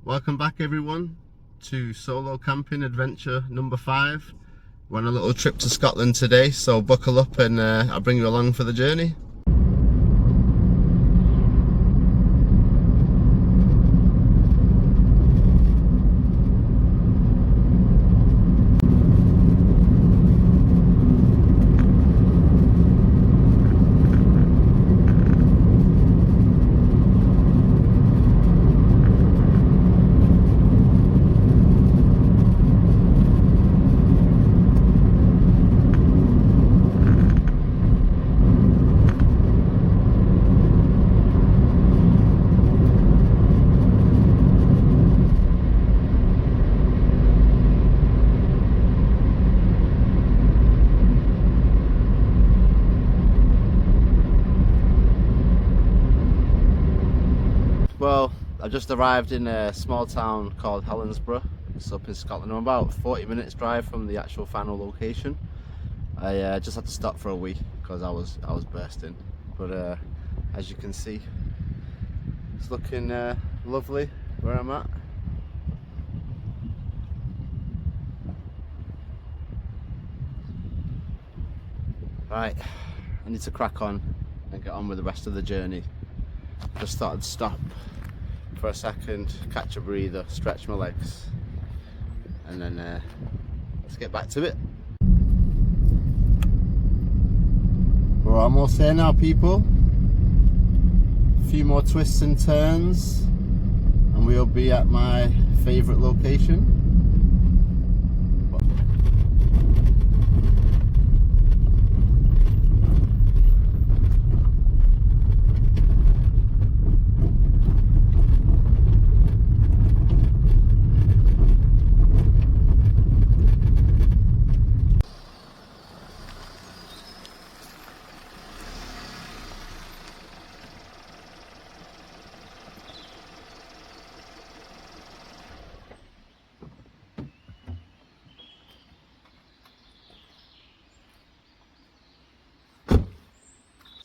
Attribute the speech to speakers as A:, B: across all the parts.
A: Welcome back everyone to solo camping adventure number 5. We're on a little trip to Scotland today, so buckle up and I'll bring you along for the journey. Well, I just arrived in a small town called Helensburgh. It's up in Scotland. I'm about 40 minutes drive from the actual final location. I just had to stop for a wee because I was bursting. But as you can see, it's looking lovely where I'm at. Right, I need to crack on and get on with the rest of the journey. Just thought I'd stop for a second, catch a breather, stretch my legs, and then let's get back to it. We're almost there now, people. A few more twists and turns and we'll be at my favourite location.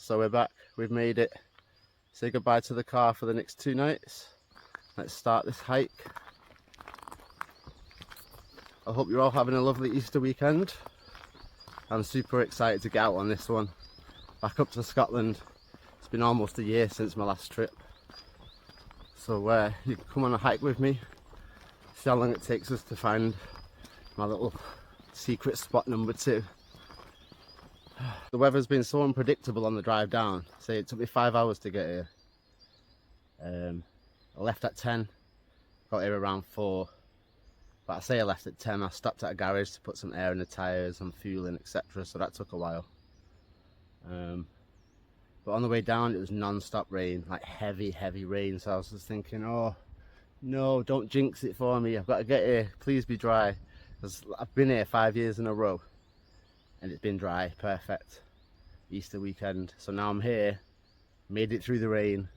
A: So we're back, we've made it. Say goodbye to the car for the next 2 nights. Let's start this hike. I hope you're all having a lovely Easter weekend. I'm super excited to get out on this one. Back up to Scotland. It's been almost a year since my last trip. So you can come on a hike with me. See how long it takes us to find my little secret spot number 2. The weather's been so unpredictable on the drive down. Say it took me 5 hours to get here. I left at 10, got here around 4. But I say I left at 10, I stopped at a garage to put some air in the tyres and fuel in, etc. So that took a while. But on the way down it was non-stop rain, like heavy rain. So I was just thinking, oh no, don't jinx it for me. I've got to get here, please be dry. Because I've been here 5 years in a row. And it's been dry, perfect Easter weekend. So now I'm here, made it through the rain.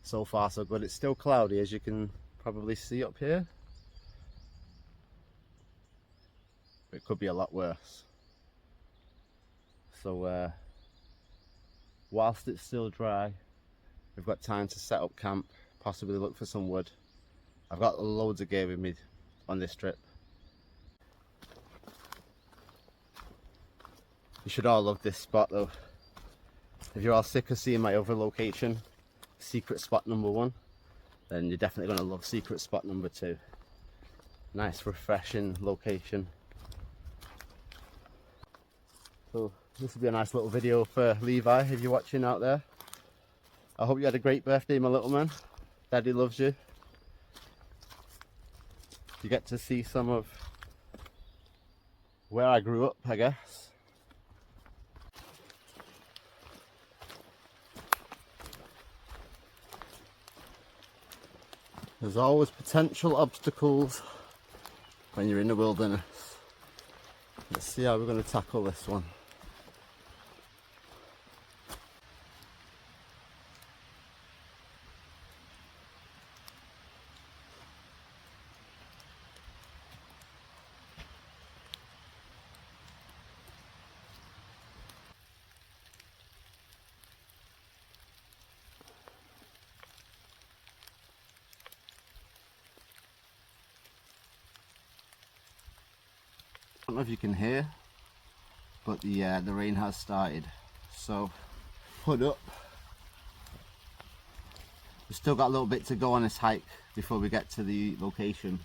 A: So far so good. It's still cloudy, as you can probably see up here. It could be a lot worse. So whilst it's still dry, we've got time to set up camp, possibly look for some wood. I've got loads of gear with me on this trip. You should all love this spot though. If you're all sick of seeing my other location, secret spot number 1, then you're definitely going to love secret spot number 2. Nice refreshing location. So this will be a nice little video for Levi if you're watching out there. I hope you had a great birthday, my little man. Daddy loves you. You get to see some of where I grew up, I guess. There's always potential obstacles when you're in the wilderness. Let's see how we're going to tackle this one. don't know if you can hear, but the rain has started, so hood up. We've still got a little bit to go on this hike before we get to the location,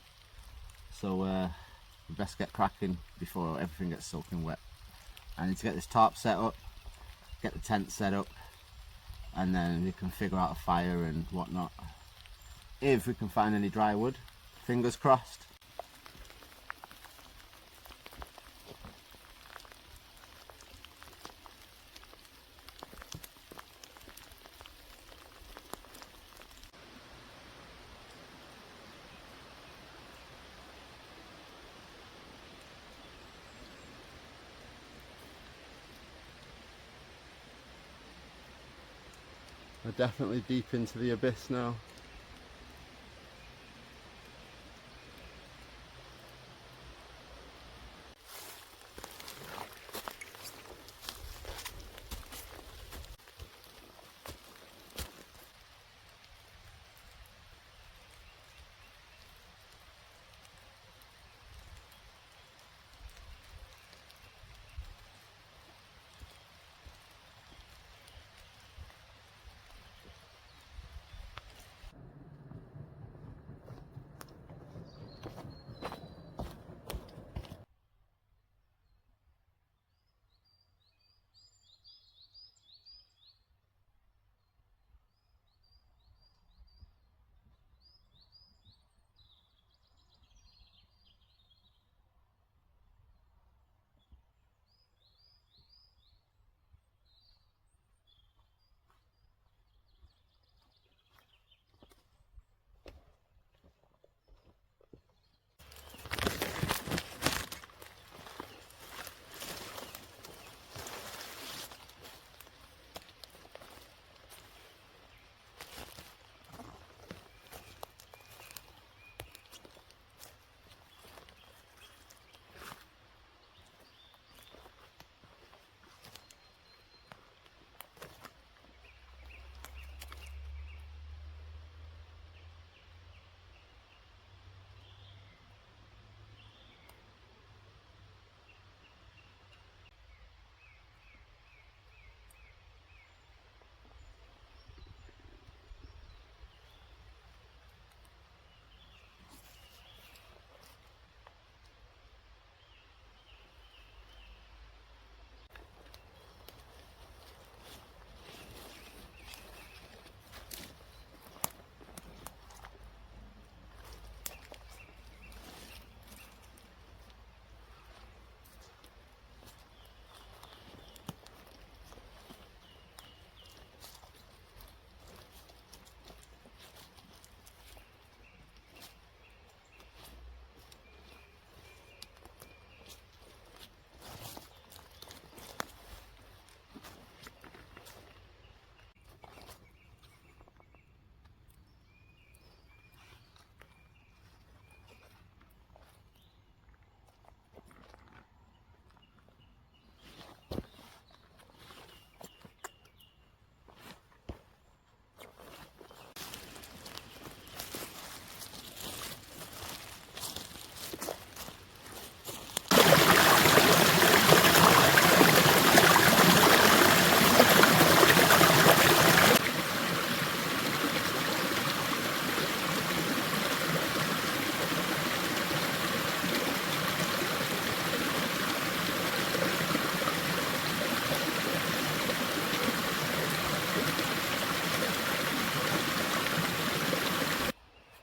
A: so we best get cracking before everything gets soaking wet. I need to get this tarp set up, get the tent set up, and then we can figure out a fire and whatnot. If we can find any dry wood, fingers crossed. We're definitely deep into the abyss now.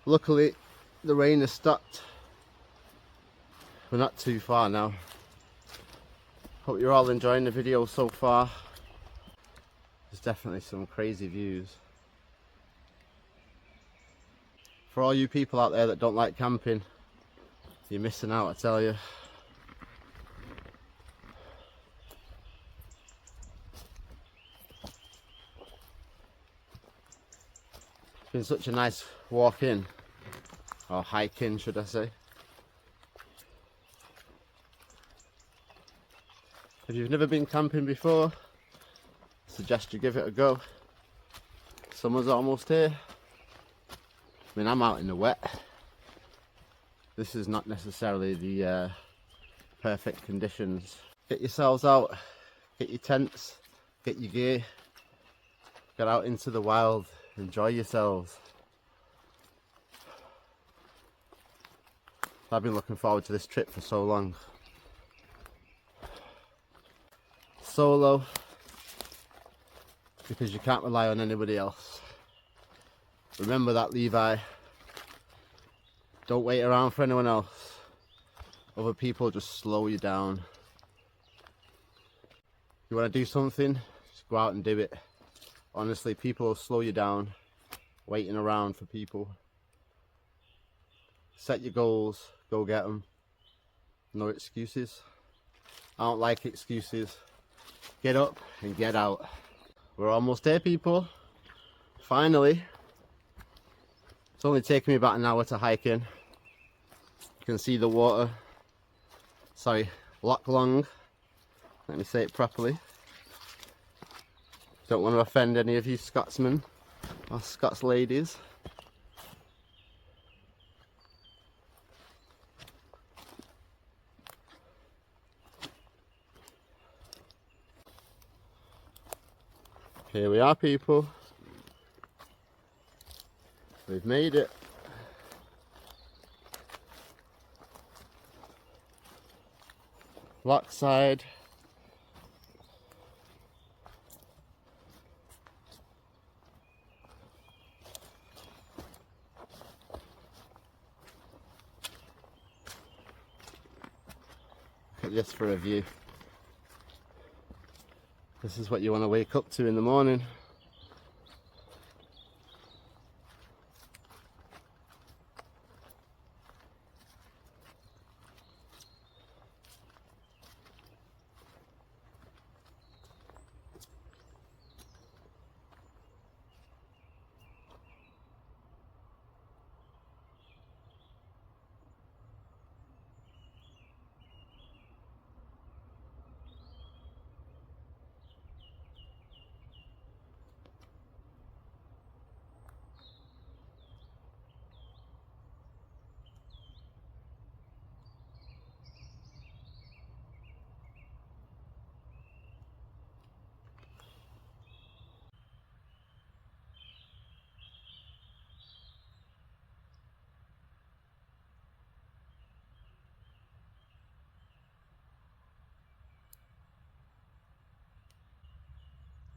A: Luckily the rain has stopped. We're not too far now. Hope you're all enjoying the video so far. There's definitely some crazy views. For all you people out there that don't like camping, you're missing out, I tell you. It's been such a nice walk in, or hike in should I say. If you've never been camping before, I suggest you give it a go. Summer's almost here. I mean, I'm out in the wet. This is not necessarily the perfect conditions. Get yourselves out, get your tents, get your gear, get out into the wild, enjoy yourselves. I've been looking forward to this trip for so long. Solo, because you can't rely on anybody else. Remember that, Levi. Don't wait around for anyone else. Other people just slow you down. You want to do something, just go out and do it. Honestly, people will slow you down waiting around for people. Set your goals, go get them. No excuses. I don't like excuses. Get up and get out. We're almost there, people. Finally. It's only taken me about an hour to hike in. You can see the water. Sorry, Loch Long. Let me say it properly. Don't want to offend any of you Scotsmen or Scots ladies. Here we are, people. We've made it. Lockside. Look at this for a view. This is what you want to wake up to in the morning.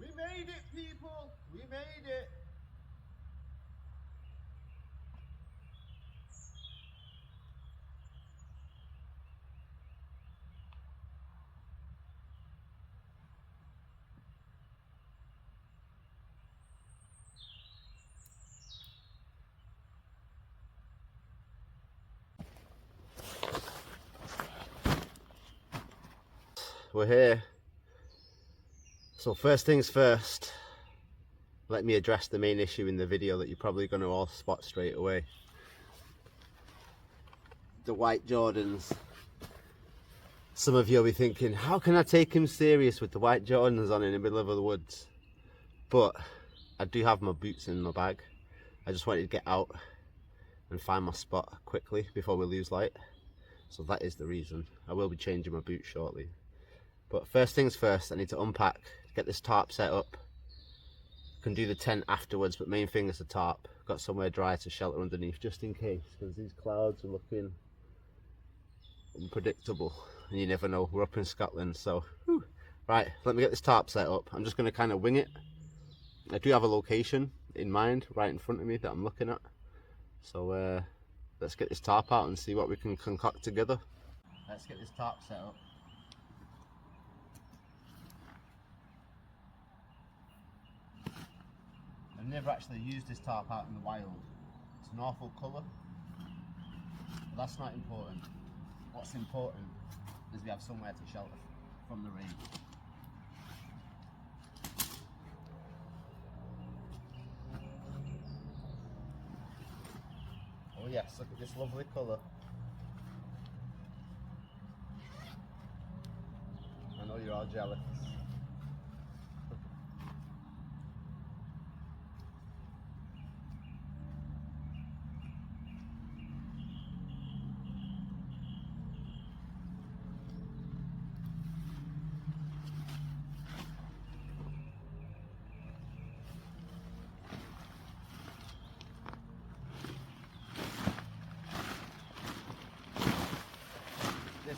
A: We made it, people! We made it! We're here. So first things first, let me address the main issue in the video that you're probably going to all spot straight away. The white Jordans. Some of you will be thinking, how can I take him serious with the white Jordans on in the middle of the woods? But I do have my boots in my bag. I just wanted to get out and find my spot quickly before we lose light. So that is the reason. I will be changing my boots shortly. But first things first, I need to unpack, get this tarp set up. Can do the tent afterwards, but main thing is the tarp. Got somewhere dry to shelter underneath just in case, because these clouds are looking unpredictable and you never know. We're up in Scotland, so whew. Right, let me get this tarp set up. I'm just going to kind of wing it. I do have a location in mind right in front of me that I'm looking at, so let's get this tarp out and see what we can concoct together. Let's get this tarp set up. I've never actually used this tarp out in the wild. It's an awful colour, but that's not important. What's important is we have somewhere to shelter from the rain. Oh yes, look at this lovely colour. I know you're all jealous.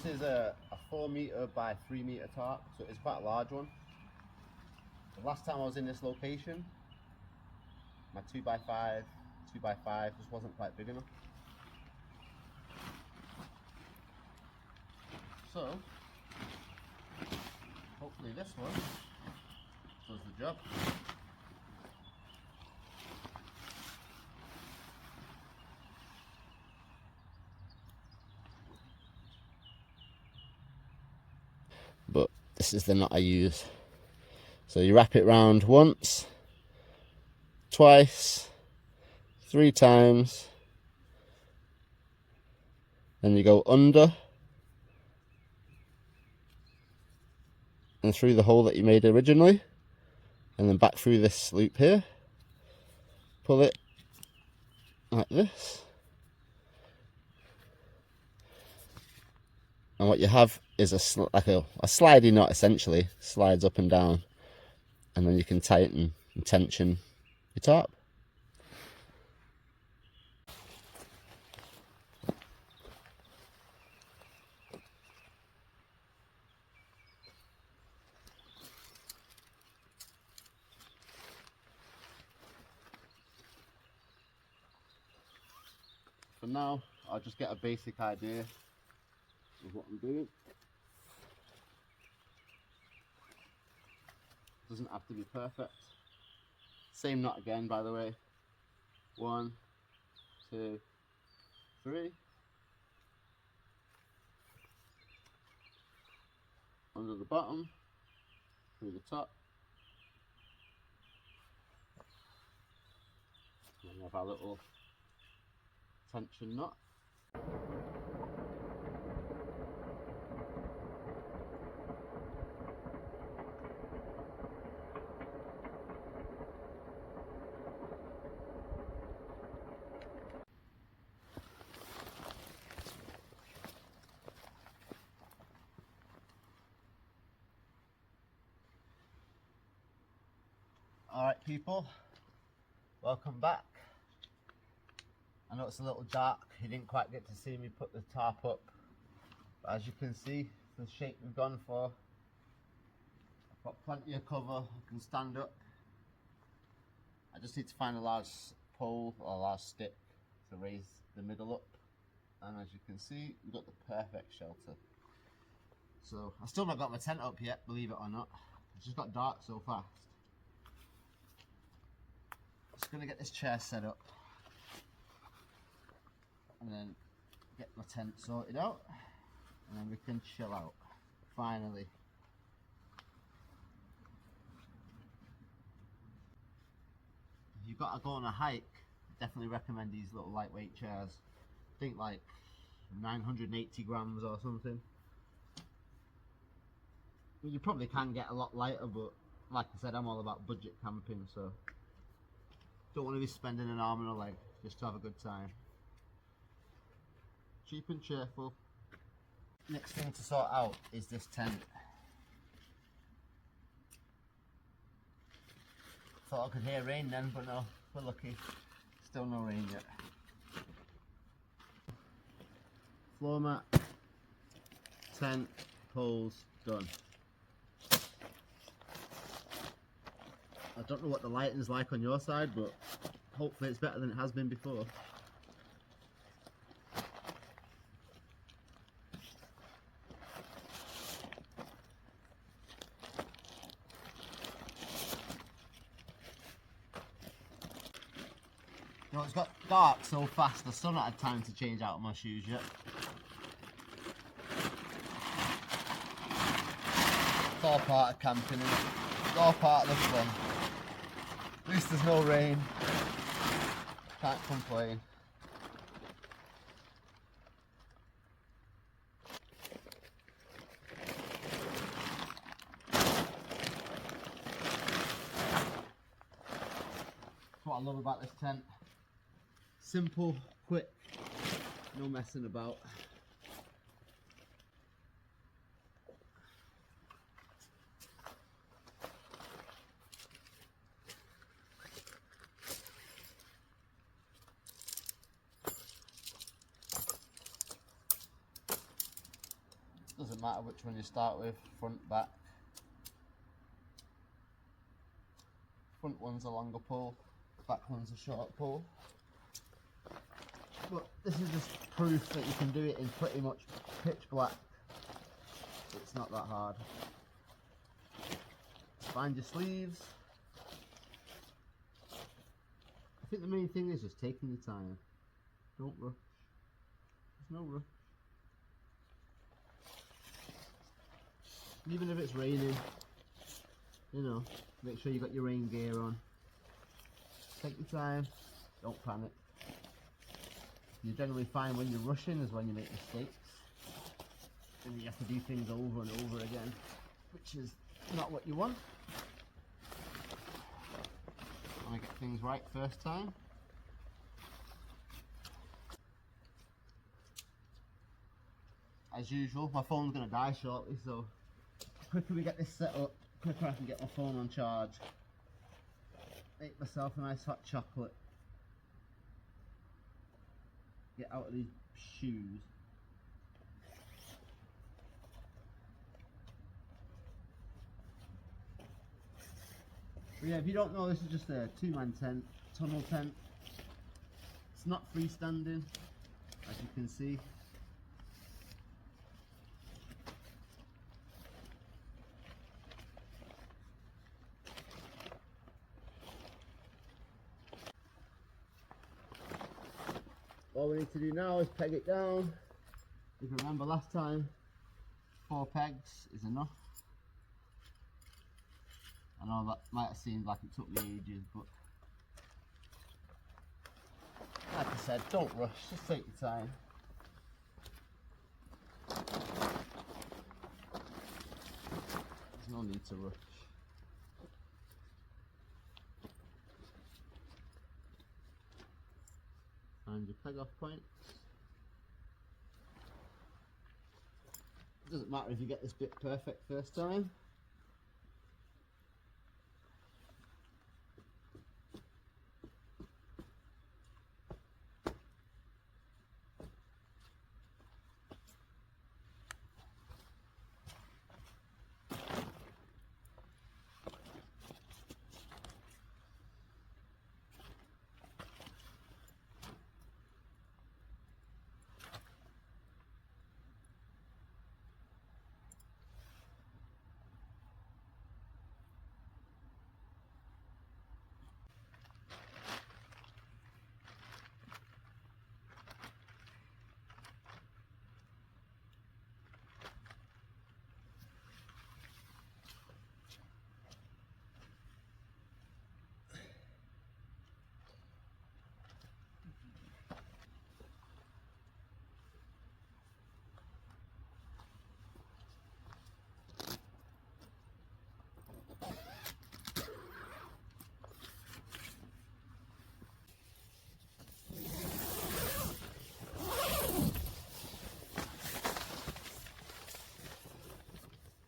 A: This is a 4 metre by 3 metre tarp, so it's quite a large one. The last time I was in this location, my 2x5 just wasn't quite big enough. So, hopefully this one does the job. But this is the knot I use. So you wrap it round once, twice, 3 times, then you go under and through the hole that you made originally, and then back through this loop here. Pull it like this, and what you have is like a slidey knot, essentially slides up and down, and then you can tighten and tension your tarp. For now, I'll just get a basic idea of what I'm doing. Doesn't have to be perfect. Same knot again, by the way. 1, 2, 3. Under the bottom, through the top. And then we have our little tension knot. Alright people, welcome back. I know it's a little dark, you didn't quite get to see me put the tarp up, but as you can see, the shape we've gone for. I've got plenty of cover, I can stand up. I just need to find a large pole or a large stick to raise the middle up, and as you can see, we've got the perfect shelter. So, I've still not got my tent up yet, believe it or not. It's just got dark so fast. Just going to get this chair set up and then get my tent sorted out, and then we can chill out finally. If you've got to go on a hike, I definitely recommend these little lightweight chairs. I think like 980 grams or something. You probably can get a lot lighter, but like I said, I'm all about budget camping, so don't want to be spending an arm and a leg just to have a good time. Cheap and cheerful. Next thing to sort out is this tent. Thought I could hear rain then, but no, we're lucky. Still no rain yet. Floor mat, tent, poles, done. I don't know what the lighting's like on your side, but hopefully it's better than it has been before. You know, it's got dark so fast, I've still not had time to change out my shoes yet. It's all part of camping, isn't it? It's all part of the fun. At least there's no rain. Can't complain. That's what I love about this tent. Simple, quick, no messing about. Doesn't matter which one you start with, front, back. Front one's a longer pole, back one's a short pole. But this is just proof that you can do it in pretty much pitch black. It's not that hard. Find your sleeves. I think the main thing is just taking your time. Don't rush. There's no rush. Even if it's raining, you know, make sure you got your rain gear on. Take your time, don't panic. You generally find when you're rushing is when you make mistakes. And you have to do things over and over again, which is not what you want. I want to get things right first time. As usual, my phone's going to die shortly, so the quicker we get this set up, the quicker I can get my phone on charge. Make myself a nice hot chocolate. Get out of these shoes. But yeah, if you don't know, this is just a two-man tent, tunnel tent. It's not freestanding, as you can see. All we need to do now is peg it down. If you remember last time, 4 pegs is enough. I know that might have seemed like it took me ages, but like I said, don't rush, just take your time. There's no need to rush. Find your peg off points. It doesn't matter if you get this bit perfect first time.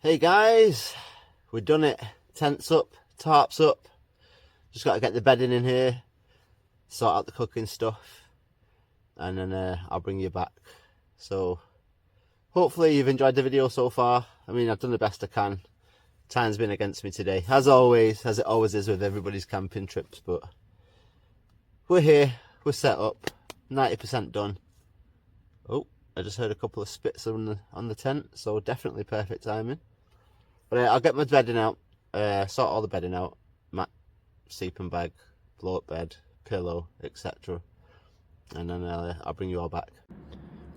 A: Hey guys, we've done it. Tents up, tarps up. Just got to get the bedding in here, sort out the cooking stuff, and then I'll bring you back. So hopefully you've enjoyed the video so far. I mean, I've done the best I can. Time's been against me today, as always, as it always is with everybody's camping trips, but we're here, we're set up, 90% done. Oh, I just heard a couple of spits on the tent, so definitely perfect timing. But I'll get my bedding out, sort all the bedding out, mat, sleeping bag, blow up bed, pillow, etc. And then I'll bring you all back.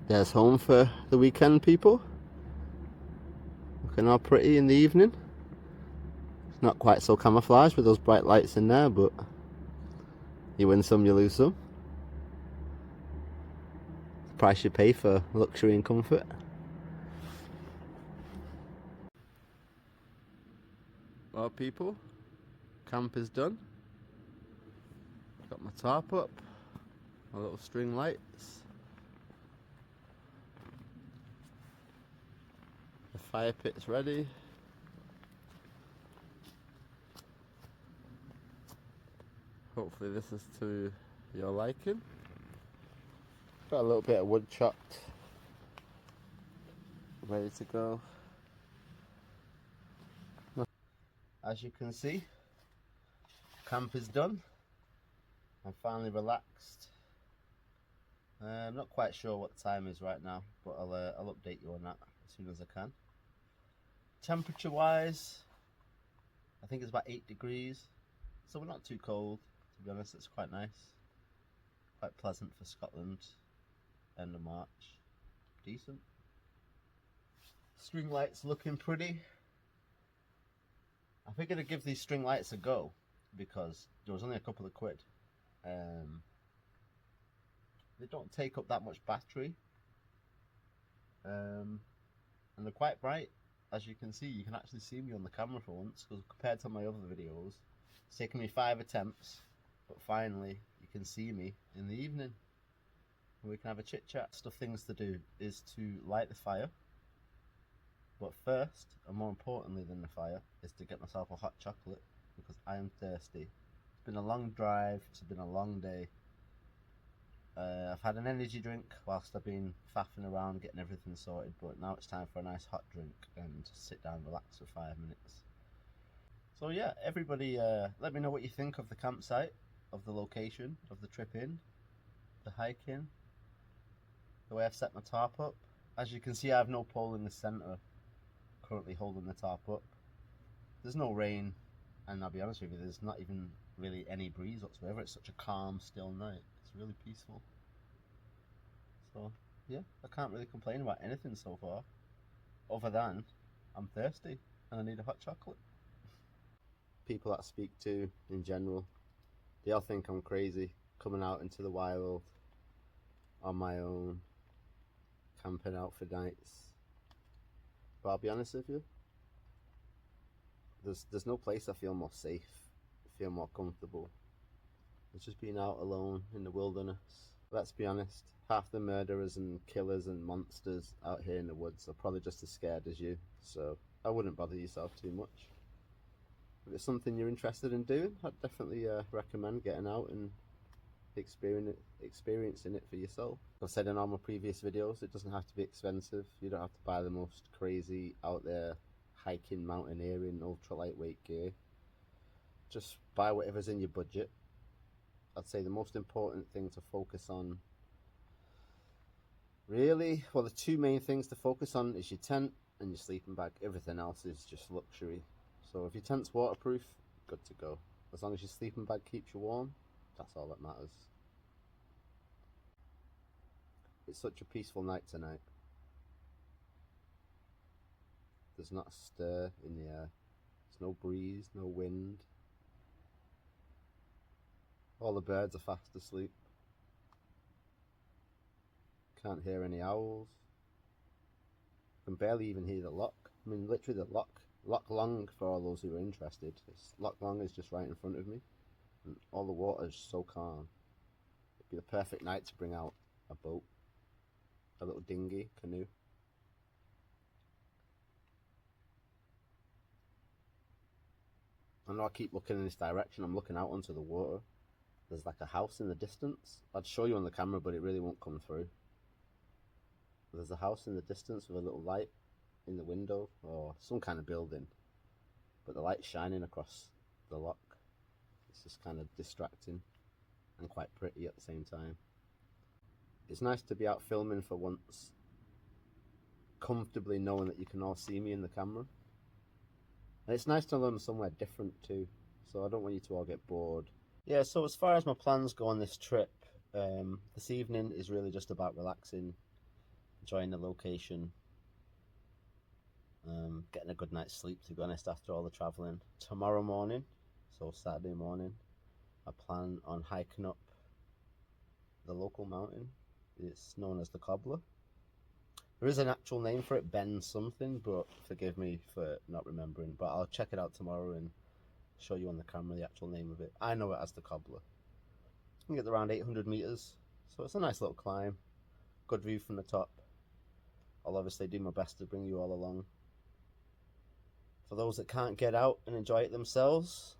A: There's home for the weekend, people. Looking all pretty in the evening. It's not quite so camouflaged with those bright lights in there, but you win some, you lose some. The price you pay for luxury and comfort. Well, people, camp is done. Got my tarp up, my little string lights. The fire pit's ready. Hopefully this is to your liking. Got a little bit of wood chopped. ready to go. As you can see, camp is done. I'm finally relaxed. I'm not quite sure what the time is right now, but I'll update you on that as soon as I can. Temperature wise, I think it's about 8 degrees, so we're not too cold, to be honest. It's quite nice, quite pleasant for Scotland, end of March, decent. String lights looking pretty. I figured I'd give these string lights a go because there was only a couple of quid. They don't take up that much battery, and they're quite bright. As you can see, you can actually see me on the camera for once, because compared to my other videos, it's taken me 5 attempts, but finally you can see me in the evening and we can have a chit chat. Things to do is to light the fire, but first, and more importantly than the fire, is to get myself a hot chocolate because I am thirsty. It's been a long drive, it's been a long day. I've had an energy drink whilst I've been faffing around getting everything sorted, but now it's time for a nice hot drink and sit down and relax for 5 minutes. So yeah, everybody let me know what you think of the campsite, of the location, of the trip in, the hiking, the way I've set my tarp up. As you can see, I have no pole in the centre currently holding the tarp up. There's no rain, and I'll be honest with you, there's not even really any breeze whatsoever. It's such a calm, still night. It's really peaceful. So yeah, I can't really complain about anything so far, other than I'm thirsty and I need a hot chocolate. People that I speak to in general, they all think I'm crazy coming out into the wild on my own, camping out for nights. But I'll be honest with you, there's no place I feel more safe, feel more comfortable. It's just being out alone in the wilderness. Let's be honest, half the murderers and killers and monsters out here in the woods are probably just as scared as you, so I wouldn't bother yourself too much. If it's something you're interested in doing, I'd definitely recommend getting out and experiencing it for yourself. I've said in all my previous videos, it doesn't have to be expensive. You don't have to buy the most crazy out there hiking, mountaineering, ultra lightweight gear. Just buy whatever's in your budget. I'd say the most important thing to focus on, really, well, the two main things to focus on is your tent and your sleeping bag. Everything else is just luxury. So if your tent's waterproof, good to go. As long as your sleeping bag keeps you warm, that's all that matters. It's such a peaceful night tonight. There's not a stir in the air. There's no breeze, no wind. All the birds are fast asleep. Can't hear any owls. Can barely even hear the loch. I mean, literally the Loch Long, for all those who are interested. Loch Long is just right in front of me, and all the water is so calm. It'd be the perfect night to bring out a boat, a little dinghy, canoe. I know I keep looking in this direction. I'm looking out onto the water. There's like a house in the distance. I'd show you on the camera, but it really won't come through. There's a house in the distance with a little light in the window, or some kind of building, but the light's shining across the loch. It's just kind of distracting and quite pretty at the same time. It's nice to be out filming for once, comfortably knowing that you can all see me in the camera. And it's nice to learn somewhere different too, so I don't want you to all get bored. Yeah, so as far as my plans go on this trip, this evening is really just about relaxing, enjoying the location, getting a good night's sleep, to be honest, after all the travelling. Tomorrow morning, so Saturday morning, I plan on hiking up the local mountain. It's known as the Cobbler. There is an actual name for it, Ben something, but forgive me for not remembering. But I'll check it out tomorrow and show you on the camera the actual name of it. I know it as the Cobbler. You can get around 800 meters, so it's a nice little climb. Good view from the top. I'll obviously do my best to bring you all along. For those that can't get out and enjoy it themselves,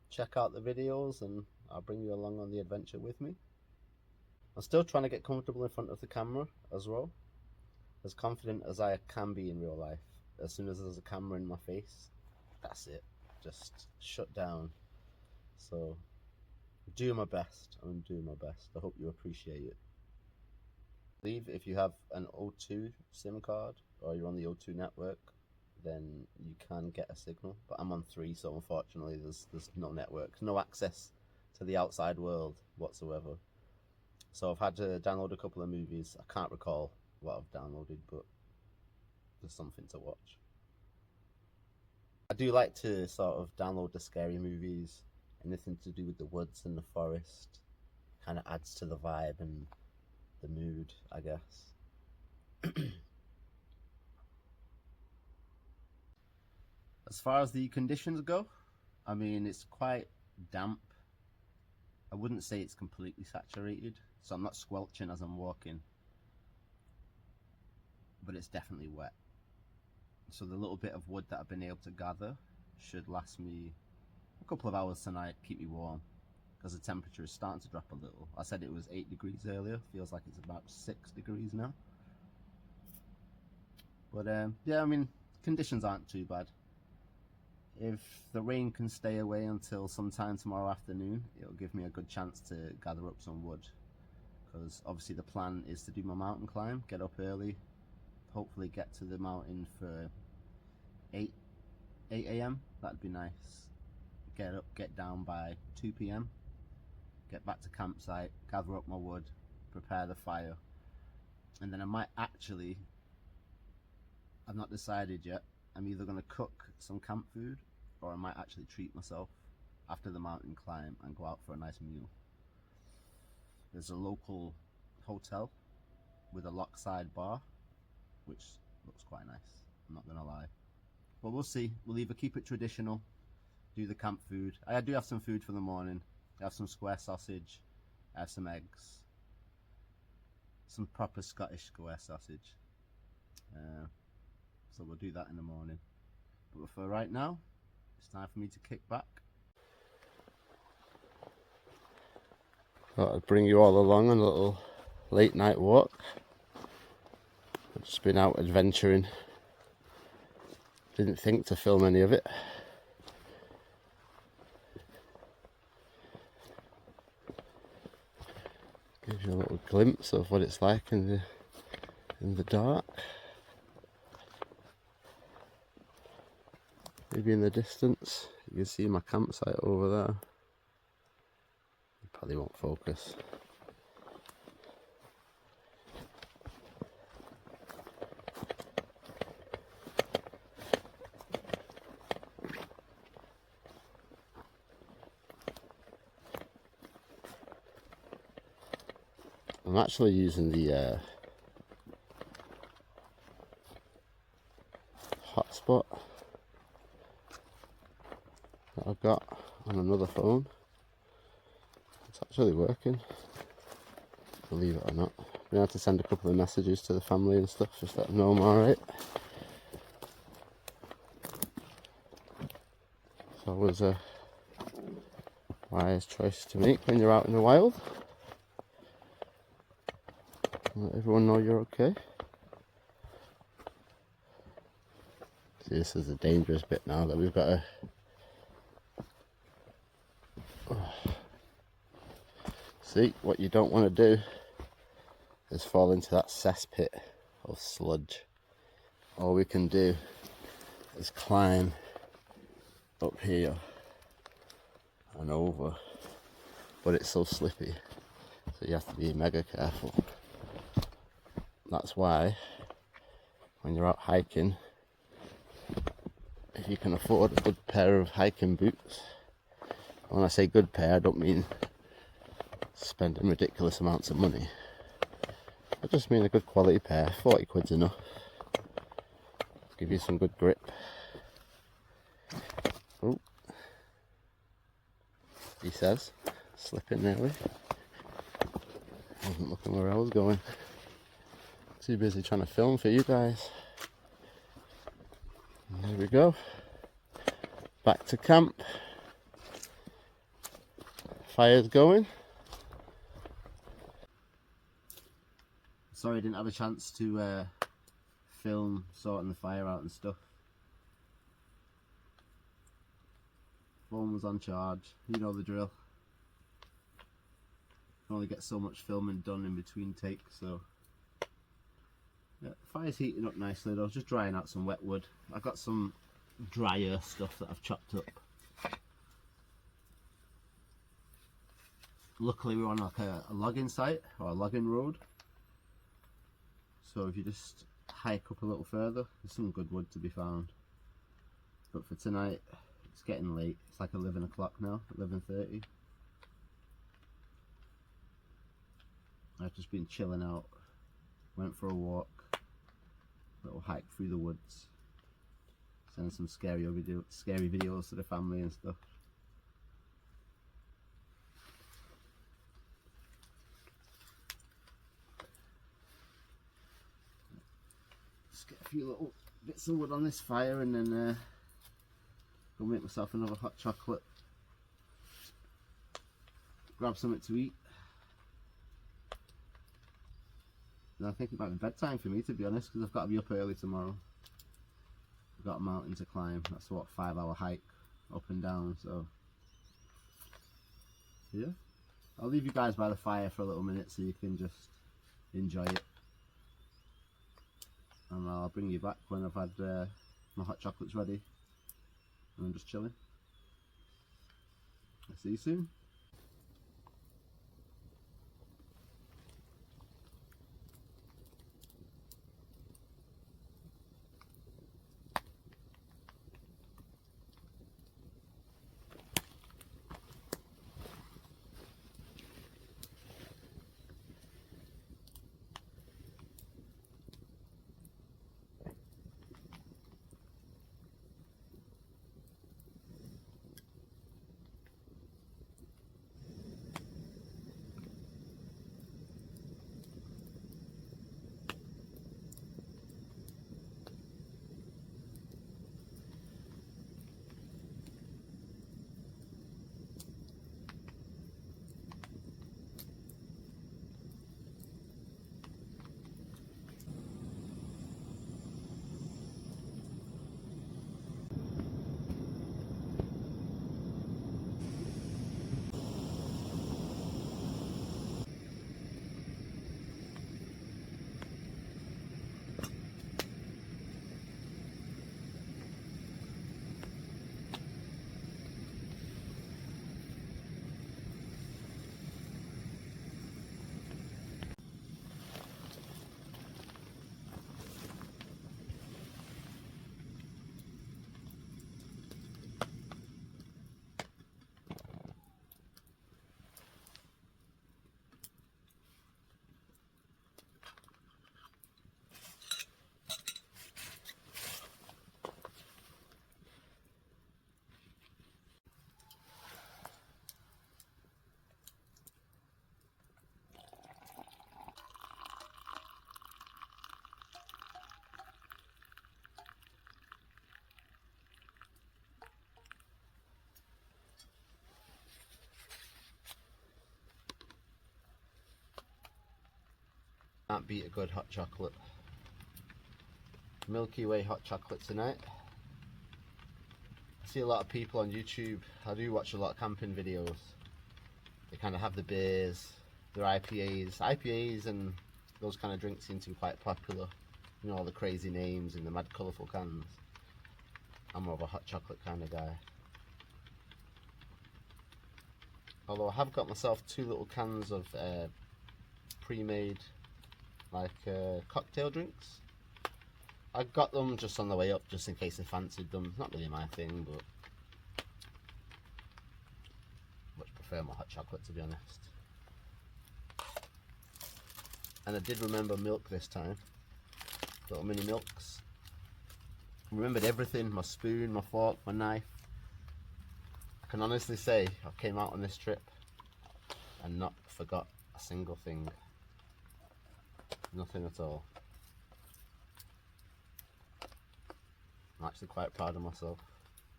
A: check out the videos and I'll bring you along on the adventure with me. I'm still trying to get comfortable in front of the camera as well. as confident as I can be in real life. As soon as there's a camera in my face, that's it. Just shut down. So, doing my best. I'm doing my best. I hope you appreciate it. I believe if you have an O2 SIM card or you're on the O2 network, then you can get a signal. But I'm on 3, so unfortunately there's no network, no access to the outside world whatsoever. So I've had to download a couple of movies. I can't recall what I've downloaded, but there's something to watch. I do like to sort of download the scary movies, anything to do with the woods and the forest. Kind of adds to the vibe and the mood, I guess. As far as the conditions go, I mean, it's quite damp. I wouldn't say it's completely saturated, so I'm not squelching as I'm walking, but it's definitely wet. So the little bit of wood that I've been able to gather should last me a couple of hours tonight, keep me warm, because the temperature is starting to drop a little. I said it was 8 degrees earlier, feels like it's about 6 degrees now. But yeah, I mean, conditions aren't too bad. If the rain can stay away until sometime tomorrow afternoon, it'll give me a good chance to gather up some wood, because obviously the plan is to do my mountain climb, get up early, hopefully get to the mountain for 8 a.m. That'd be nice. Get up, get down by 2 p.m, get back to campsite, gather up my wood, prepare the fire, and then I might actually, I've not decided yet, I'm either going to cook some camp food or I might actually treat myself after the mountain climb and go out for a nice meal. There's a local hotel with a lockside bar, which looks quite nice, I'm not going to lie. But we'll see. We'll either keep it traditional, do the camp food. I do have some food for the morning. I have some square sausage, I have some eggs, some proper Scottish square sausage. So we'll do that in the morning. But for right now, it's time for me to kick back. Thought I'd bring you all along on a little late night walk. I've just been out adventuring. Didn't think to film any of it. Gives you a little glimpse of what it's like in the dark. Maybe in the distance, you can see my campsite over there. Probably won't focus. I'm actually using the hotspot that I've got on another phone. It's actually working, believe it or not. I'm gonna have to send a couple of messages to the family and stuff, just let them know I'm alright. So it was a wise choice to make when you're out in the wild. Let everyone know you're okay. See, this is the dangerous bit now that we've got to see. What you don't want to do is fall into that cesspit of sludge. All we can do is climb up here and over, but it's so slippy, so you have to be mega careful. That's why when you're out hiking, if you can afford a good pair of hiking boots, when I say good pair, I don't mean spending ridiculous amounts of money. I just mean a good quality pair. 40 quid's enough. Give you some good grip. Oh, he says, slipping nearly. Wasn't looking where I was going. Too busy trying to film for you guys. And there we go. Back to camp. Fire's going. Sorry I didn't have a chance to film sorting the fire out and stuff. Phone was on charge, you know the drill. Can only get so much filming done in between takes, so yeah, fire's heating up nicely though, just drying out some wet wood. I've got some drier stuff that I've chopped up. Luckily we're on like a logging site or a logging road, so if you just hike up a little further there's some good wood to be found. But for tonight it's getting late, it's like 11 o'clock now, 11:30. I've just been chilling out, went for a walk, little hike through the woods, send some scary videos to the family and stuff. Just get a few little bits of wood on this fire and then go make myself another hot chocolate, grab something to eat. And I think it might be bedtime for me, to be honest, because I've got to be up early tomorrow. I've got a mountain to climb. That's what, 5-hour hike up and down. So yeah, I'll leave you guys by the fire for a little minute so you can just enjoy it, and I'll bring you back when I've had my hot chocolates ready and I'm just chilling. I'll see you soon. Can't beat a good hot chocolate. Milky Way hot chocolate tonight. I see a lot of people on YouTube, I do watch a lot of camping videos. They kind of have the beers, their IPAs and those kind of drinks seem to be quite popular. You know, all the crazy names and the mad colourful cans. I'm more of a hot chocolate kind of guy. Although I have got myself 2 little cans of pre-made like cocktail drinks. I got them just on the way up just in case I fancied them. Not really my thing, but much prefer my hot chocolate, to be honest. And I did remember milk this time. Little mini milks. Remembered everything, my spoon, my fork, my knife. I can honestly say I came out on this trip and not forgot a single thing. Nothing at all. I'm actually quite proud of myself.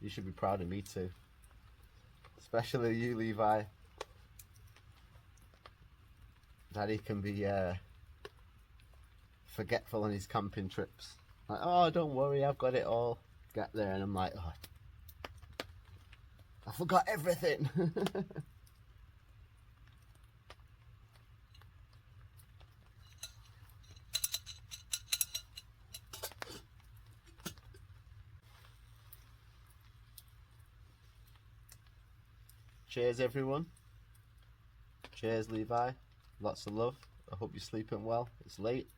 A: You should be proud of me too. Especially you, Levi. Daddy can be forgetful on his camping trips. Like, oh, don't worry, I've got it all. Get there and I'm like, oh, I forgot everything. Cheers, everyone. Cheers, Levi. Lots of love. I hope you're sleeping well. It's late.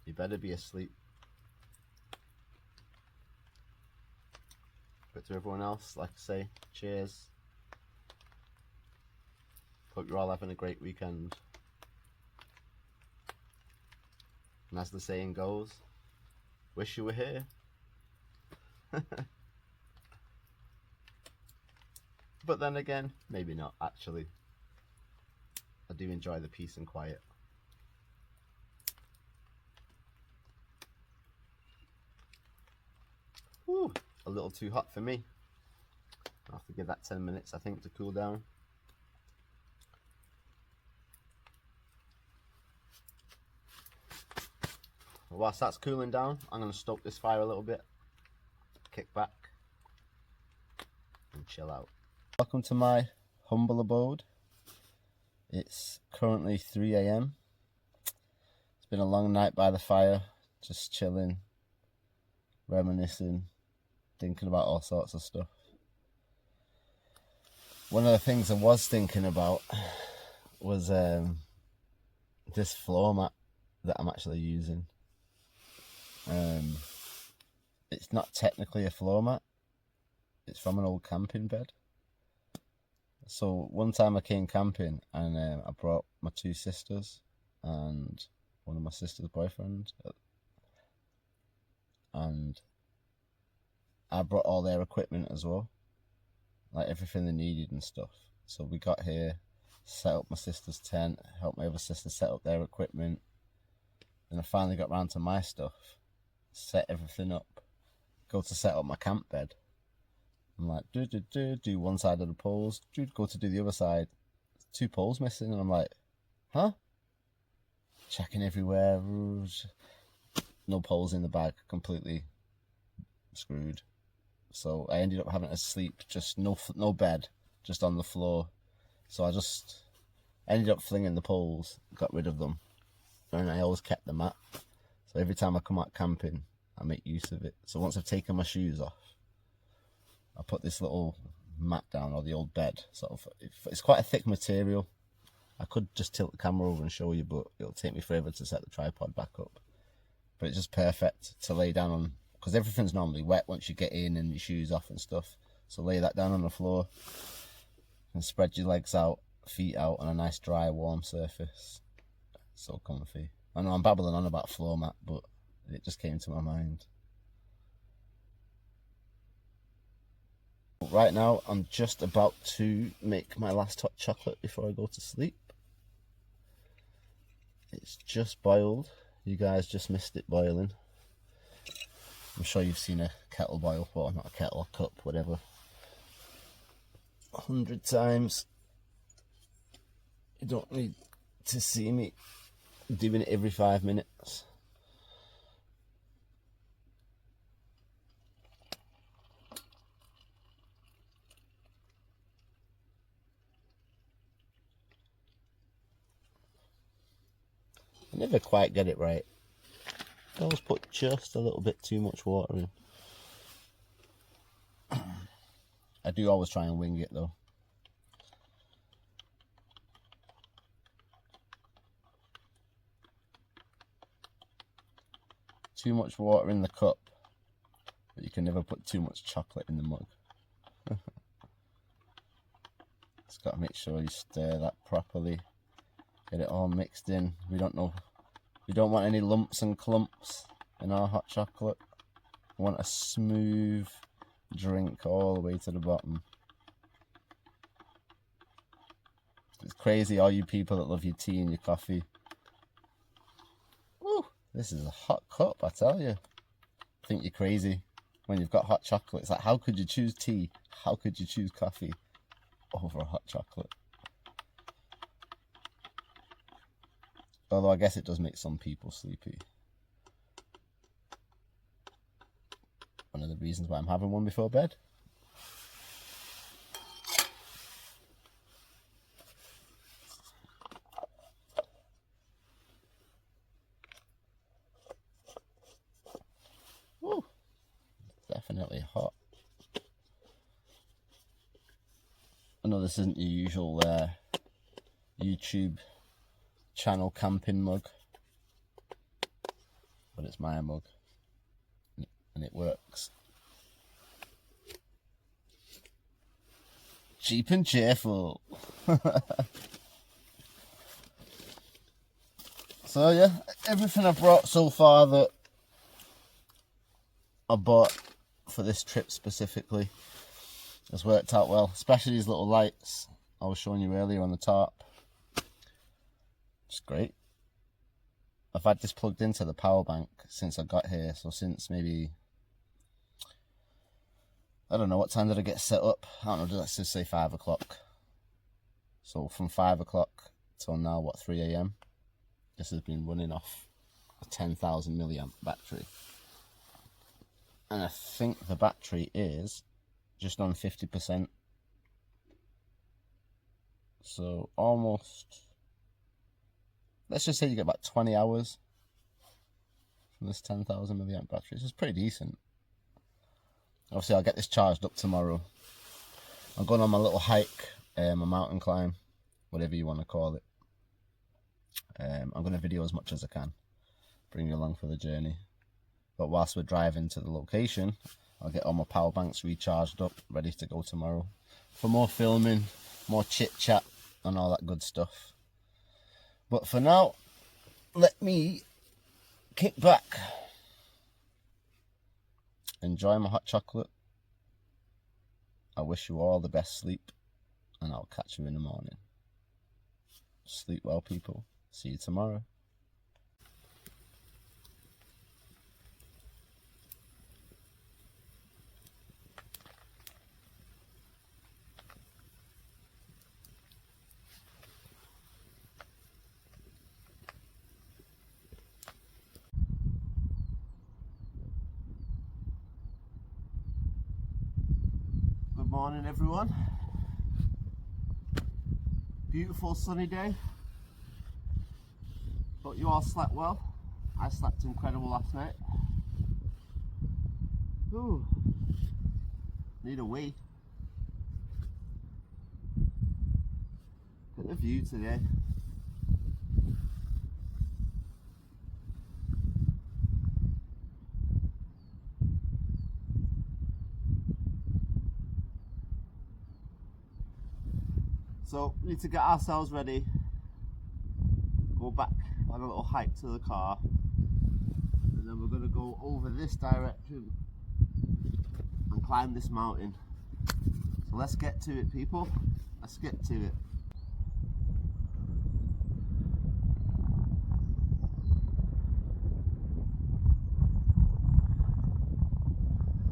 A: You better be asleep. But to everyone else, like I say, cheers. Hope you're all having a great weekend. And as the saying goes, wish you were here. But then again, maybe not, actually. I do enjoy the peace and quiet. Whew, a little too hot for me. I'll have to give that 10 minutes, I think, to cool down. Whilst that's cooling down, I'm going to stoke this fire a little bit, kick back, and chill out. Welcome to my humble abode. It's currently 3 AM. It's been a long night by the fire, just chilling, reminiscing, thinking about all sorts of stuff. One of the things I was thinking about was this floor mat that I'm actually using. It's not technically a floor mat. It's from an old camping bed. So one time I came camping and I brought my 2 sisters and one of my sister's boyfriends, and I brought all their equipment as well, like everything they needed and stuff. So we got here, set up my sister's tent, helped my other sister set up their equipment. Then I finally got round to my stuff, set everything up, go to set up my camp bed. I'm like, do one side of the poles, go to do the other side. 2 poles missing, and I'm like, huh? Checking everywhere, no poles in the bag, completely screwed. So I ended up having to sleep, just no bed, just on the floor. So I just ended up flinging the poles, got rid of them, and I always kept the mat. So every time I come out camping, I make use of it. So once I've taken my shoes off, I put this little mat down, or the old bed, sort of. It's quite a thick material. I could just tilt the camera over and show you, but it'll take me forever to set the tripod back up. But it's just perfect to lay down on, because everything's normally wet once you get in and your shoes off and stuff. So lay that down on the floor and spread your legs out, feet out on a nice dry warm surface. So comfy. I know I'm babbling on about floor mat, but it just came to my mind. Right now I'm just about to make my last hot chocolate before I go to sleep. It's just boiled. You guys just missed it boiling. I'm sure you've seen a kettle boil, well, not a kettle, a cup, whatever, 100 times. You don't need to see me doing it every 5 minutes. I never quite get it right. I always put just a little bit too much water in. I do always try and wing it though. Too much water in the cup, but you can never put too much chocolate in the mug. Just got to make sure you stir that properly. Get it all mixed in. We don't want any lumps and clumps in our hot chocolate. We want a smooth drink all the way to the bottom. It's crazy, all you people that love your tea and your coffee. Woo, this is a hot cup, I tell you. I think you're crazy when you've got hot chocolate. It's like, how could you choose tea? How could you choose coffee over a hot chocolate? Although I guess it does make some people sleepy. reasons why I'm having one before bed. Ooh, definitely hot. I know this isn't your usual YouTube channel camping mug, but it's my mug and it works. Cheap and cheerful. So yeah, everything I've brought so far that I bought for this trip specifically has worked out well, especially these little lights I was showing you earlier on the top. It's great. I've had this plugged into the power bank since I got here, so since maybe, I don't know, what time did I get set up? I don't know, let's just say 5 o'clock. So from 5 o'clock till now, what, 3 AM? This has been running off a 10,000 milliamp battery. And I think the battery is just on 50%. So almost, let's just say you get about 20 hours from this 10,000 milliamp battery. This is pretty decent. Obviously I'll get this charged up tomorrow. I'm going on my little hike, a mountain climb, whatever you want to call it. I'm going to video as much as I can, bring you along for the journey. But whilst we're driving to the location, I'll get all my power banks recharged up, ready to go tomorrow for more filming, more chit chat and all that good stuff. But for now, let me kick back, enjoy my hot chocolate. I wish you all the best sleep, and I'll catch you in the morning. Sleep well, people. See you tomorrow. Good morning, everyone. Beautiful sunny day. Hope you all slept well. I slept incredible last night. Ooh, need a wee. Look at the view today. So we need to get ourselves ready, go back on a little hike to the car, and then we're going to go over this direction and climb this mountain. So let's get to it, people. Let's get to it.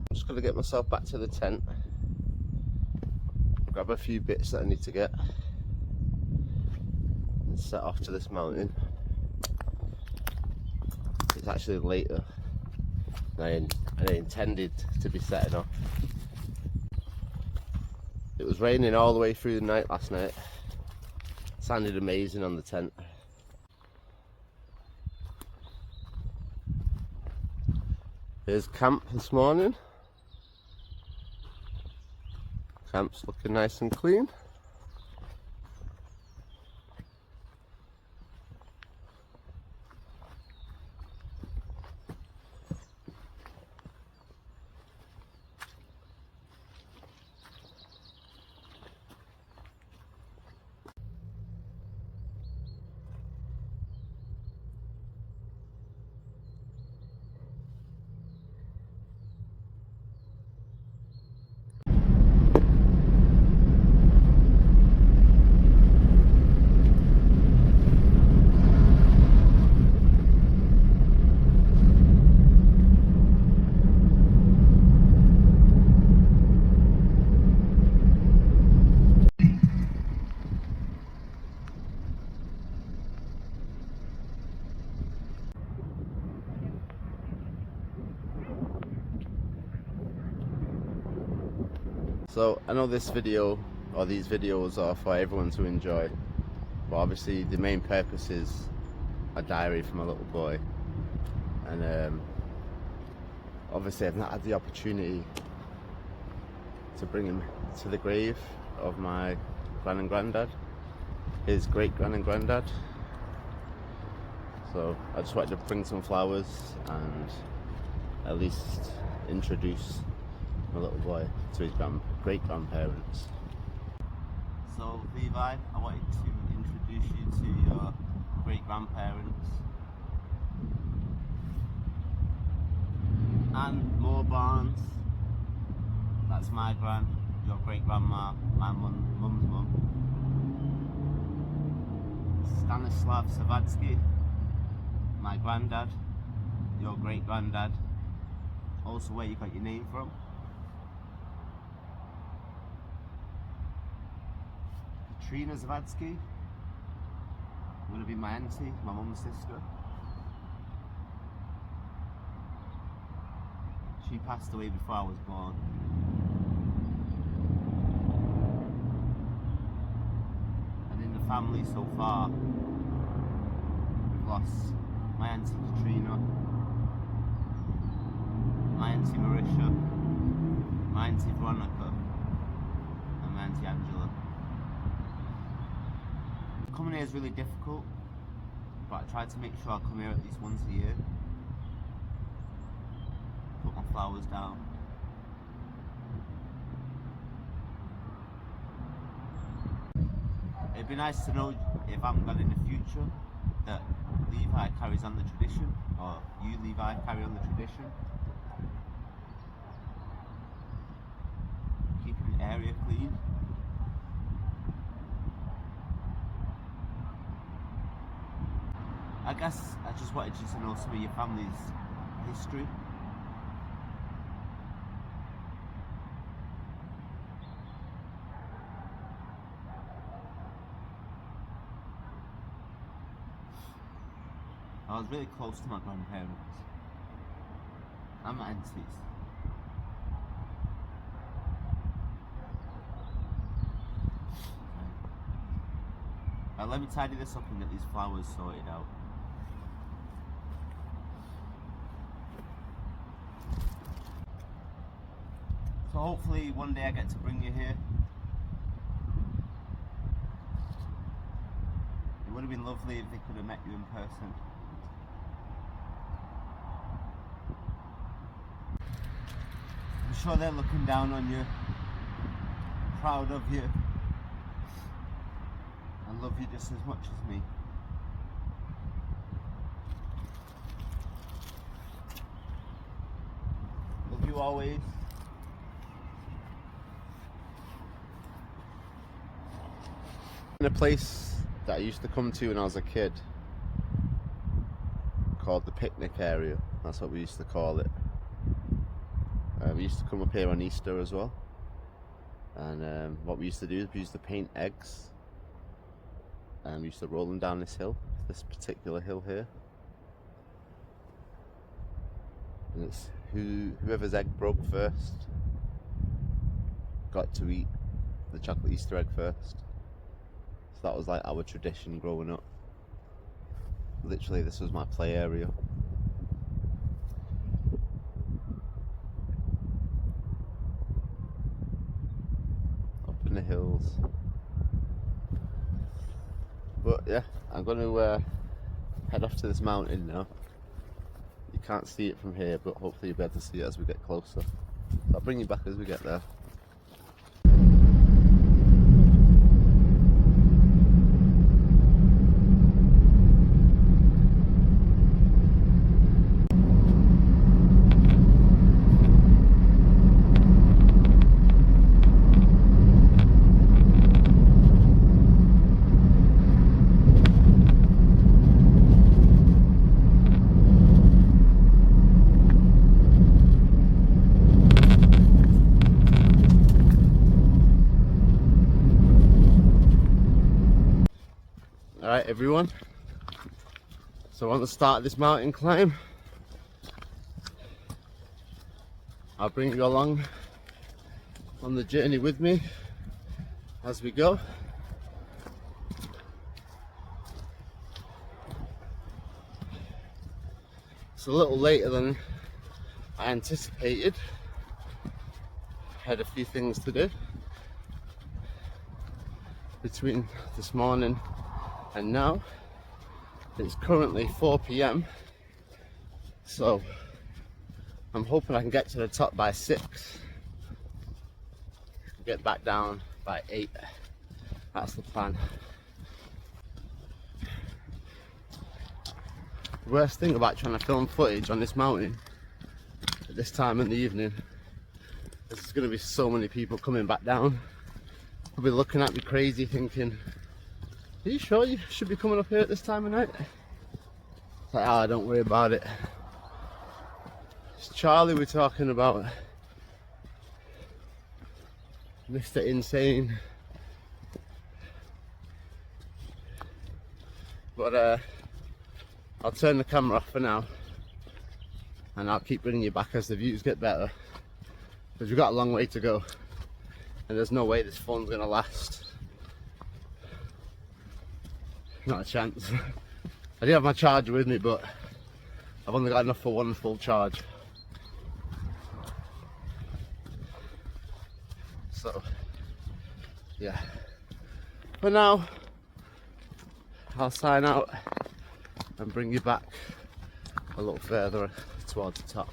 A: I'm just going to get myself back to the tent, grab a few bits that I need to get, and set off to this mountain. It's actually later than I intended to be setting off. It was raining all the way through the night last night. It sounded amazing on the tent. Here's camp this morning. Camp's looking nice and clean. So I know this video, or these videos, are for everyone to enjoy, but obviously the main purpose is a diary from a little boy, and obviously I've not had the opportunity to bring him to the grave of my gran and granddad, his great gran and granddad. So I just wanted to bring some flowers and at least introduce my little boy to his great grandparents. So Levi, I wanted to introduce you to your great grandparents. And more Barnes, that's my gran, your great grandma, my mum's mum. Stanislav Savadsky, my granddad, your great granddad, also where you got your name from. Katrina Zavadsky would have been my auntie, my mum's sister. She passed away before I was born. And in the family so far, we've lost my auntie Katrina, my auntie Marisha, my auntie Veronica, and my auntie Angela. Coming here is really difficult, but I try to make sure I come here at least once a year. Put my flowers down. It'd be nice to know if I'm gone in the future that Levi carries on the tradition, or you, Levi, carry on the tradition. Keeping the area clean. I guess I just wanted you to know some of your family's history. I was really close to my grandparents and my aunties. Let me tidy this up and get these flowers sorted out. So hopefully one day I get to bring you here. It would have been lovely if they could have met you in person. I'm sure they're looking down on you, proud of you, and love you just as much as me. Love you always. In a place that I used to come to when I was a kid, called the picnic area. That's what we used to call it. We used to come up here on Easter as well, and what we used to do is we used to paint eggs, and we used to roll them down this hill, this particular hill here, and it's whoever's egg broke first got to eat the chocolate Easter egg first. So that was like our tradition growing up. Literally, this was my play area. In the hills. But yeah, I'm going to head off to this mountain now. You can't see it from here, but hopefully you'll be able to see it as we get closer. So I'll bring you back as we get there. Alright everyone, so on the start of this mountain climb, I'll bring you along on the journey with me as we go. It's a little later than I anticipated. Had a few things to do between this morning and now. It's currently 4 p.m, so I'm hoping I can get to the top by 6, get back down by 8. That's the plan. The worst thing about trying to film footage on this mountain at this time in the evening is there's going to be so many people coming back down. They'll be looking at me crazy thinking, are you sure you should be coming up here at this time of night? It's like, ah, don't worry about it. It's Charlie we're talking about. Mr. Insane. But I'll turn the camera off for now and I'll keep bringing you back as the views get better, because we've got a long way to go and there's no way this phone's gonna last. Not a chance. I do have my charger with me, but I've only got enough for one full charge. So yeah, for now I'll sign out and bring you back a little further towards the top.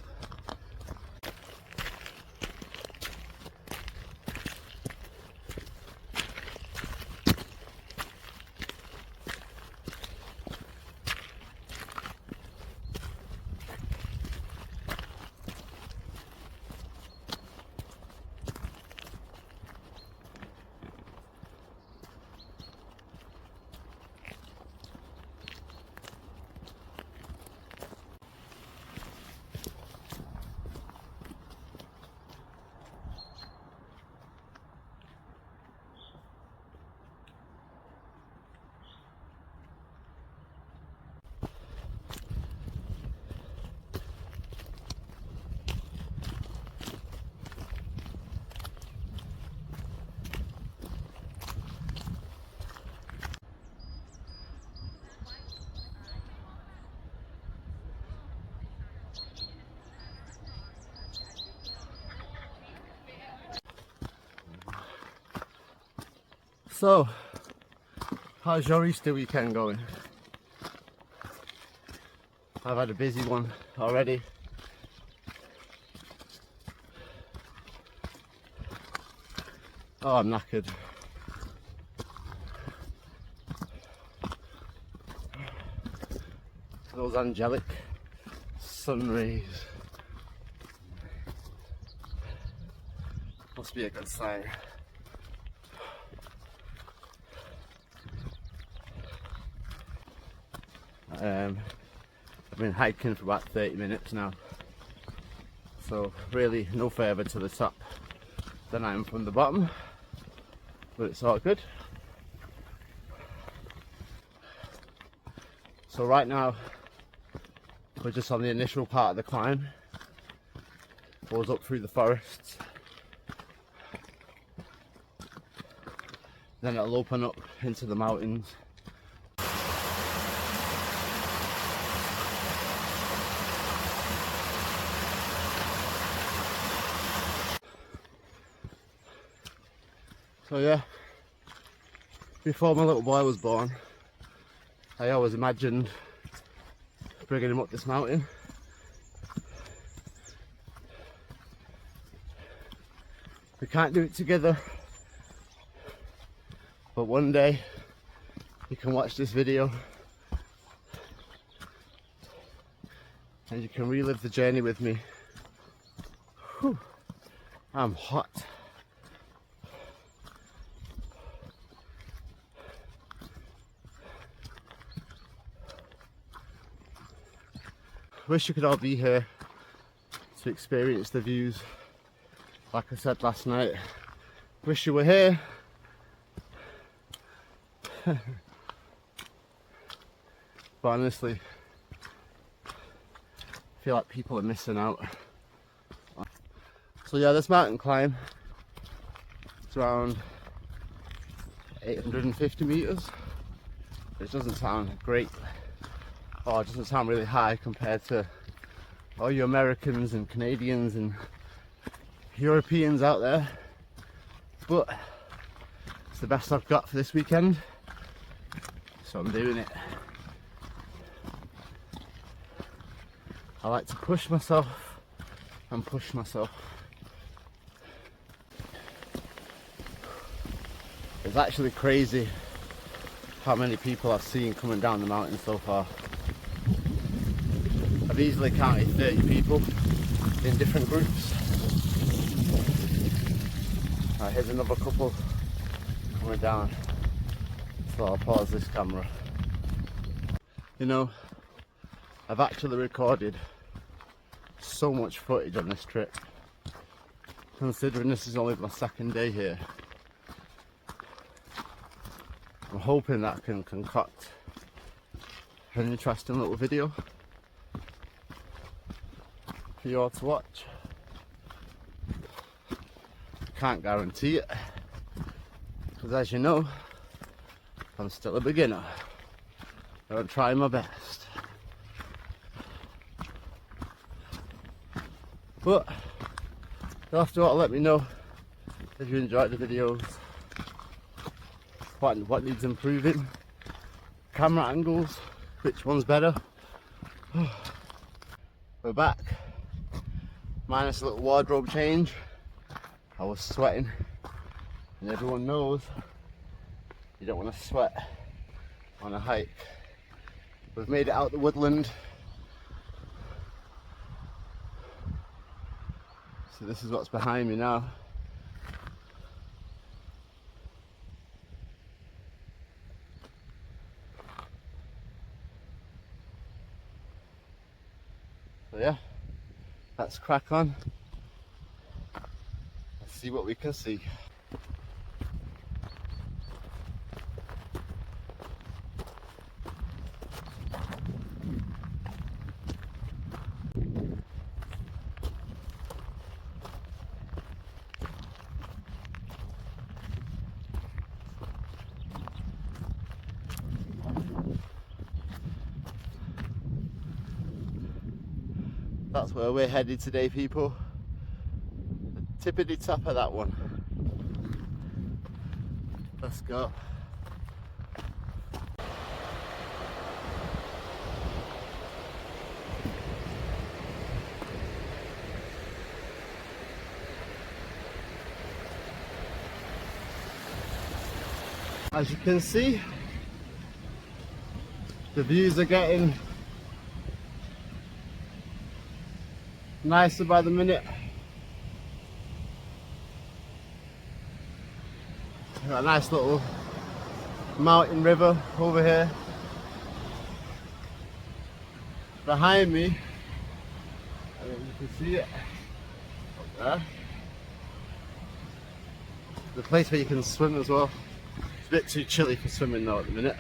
A: So, how's your Easter weekend going? I've had a busy one already. Oh, I'm knackered. Those angelic sun rays must be a good sign. I've been hiking for about 30 minutes now, so really no further to the top than I am from the bottom, but it's all good. So right now we're just on the initial part of the climb. Goes up through the forests, then it'll open up into the mountains. So yeah, before my little boy was born, I always imagined bringing him up this mountain. We can't do it together, but one day you can watch this video and you can relive the journey with me. Whew, I'm hot. Wish you could all be here to experience the views. Like I said last night, wish you were here. But honestly, I feel like people are missing out. So yeah, this mountain climb It's around 850 meters, which doesn't sound great, or it doesn't sound really high compared to all you Americans and Canadians and Europeans out there, but it's the best I've got for this weekend, so I'm doing it. I like to push myself and push myself. It's actually crazy how many people I've seen coming down the mountain so far. I've easily counted 30 people in different groups. Here's another couple coming down, so I'll pause this camera. You know, I've actually recorded so much footage on this trip, considering this is only my second day here. I'm hoping that I can concoct an interesting little video for you all to watch. Can't guarantee it, because as you know, I'm still a beginner. I'm trying my best. But you'll have to let me know if you enjoyed the videos, what needs improving, camera angles, which one's better. We're back, minus a little wardrobe change. I was sweating, and everyone knows you don't want to sweat on a hike. We've made it out the woodland. So this is what's behind me now. So yeah, let's crack on. Let's see what we can see. That's where we're headed today, people. The tippity top of that one. Let's go. As you can see, the views are getting nicer by the minute. Got a nice little mountain river over here. Behind me, I don't know if you can see it, up there. The place where you can swim as well. It's a bit too chilly for swimming though at the minute.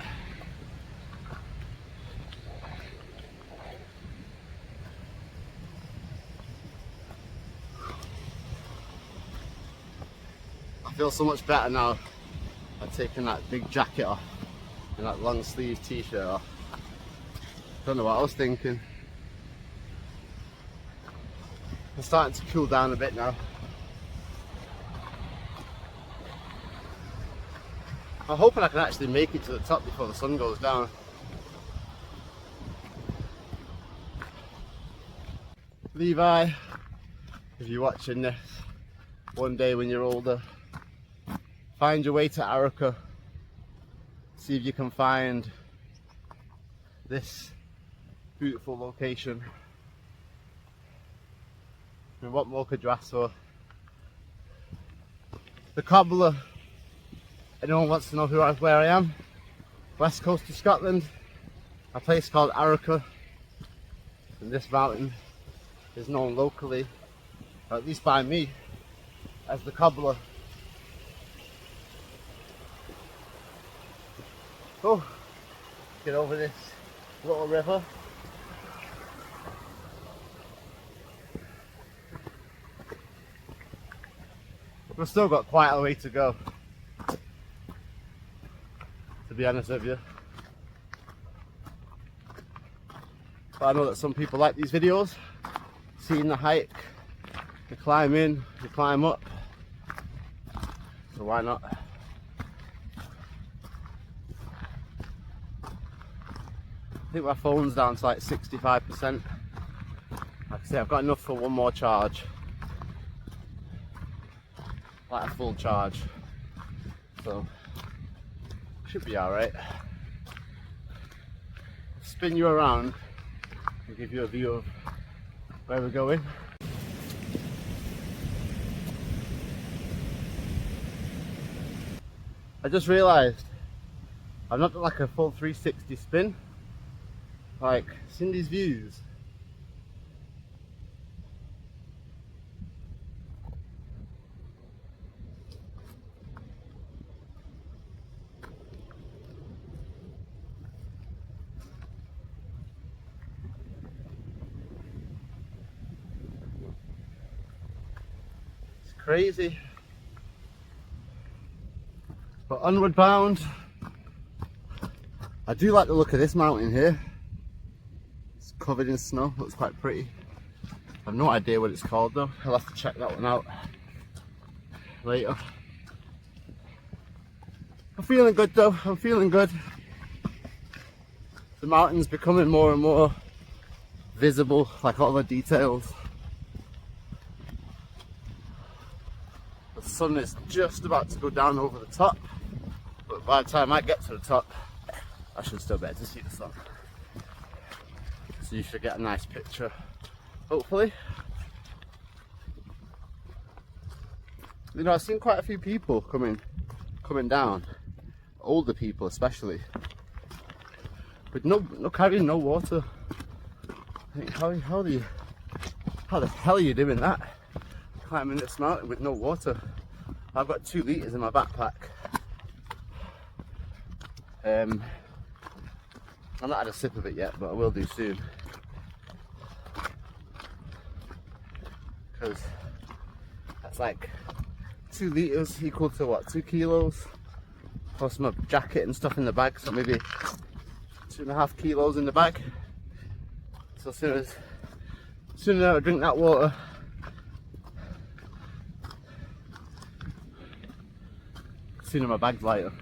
A: I feel so much better now. I've taken that big jacket off and that long sleeve t-shirt off. Don't know what I was thinking. I'm starting to cool down a bit now. I'm hoping I can actually make it to the top before the sun goes down. Levi, if you're watching this one day when you're older, find your way to Arica. See if you can find this beautiful location. I mean, what more could you ask for? The Cobbler. Anyone wants to know where I am? West coast of Scotland, a place called Arica. And this mountain is known locally, or at least by me, as the Cobbler. Oh, get over this little river. We've still got quite a way to go, to be honest with you. But I know that some people like these videos, seeing the hike, you climb in, you climb up, so why not? I think my phone's down to like 65%. Like I say, I've got enough for one more charge, like a full charge, so should be alright. Spin you around and give you a view of where we're going. I just realised I've not done like a full 360 spin. Like, seeing these views. It's crazy. But onward bound. I do like the look of this mountain here. It's covered in snow, looks quite pretty. I've no idea what it's called though. I'll have to check that one out later. I'm feeling good though, I'm feeling good. The mountain's becoming more and more visible, like all the details. The sun is just about to go down over the top, but by the time I get to the top, I should still be able to see the sun. So you should get a nice picture, hopefully. You know, I've seen quite a few people coming down, older people especially, with carrying no water. I think, how the hell are you doing that? Climbing this mountain with no water. I've got 2 litres in my backpack. I've not had a sip of it yet, but I will do soon. Because that's like 2 litres equal to what, 2 kilos? Plus my jacket and stuff in the bag, so maybe 2.5 kilos in the bag. So as soon as I drink that water, sooner my bag's lighter.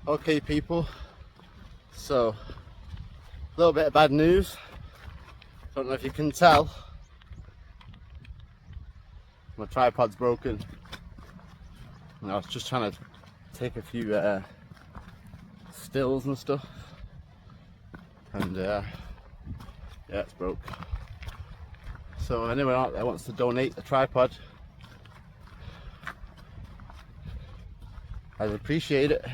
A: Okay people, so a little bit of bad news. Don't know if you can tell, my tripod's broken and I was just trying to take a few stills and stuff, and yeah, it's broke. So anyone out there wants to donate a tripod, I'd appreciate it.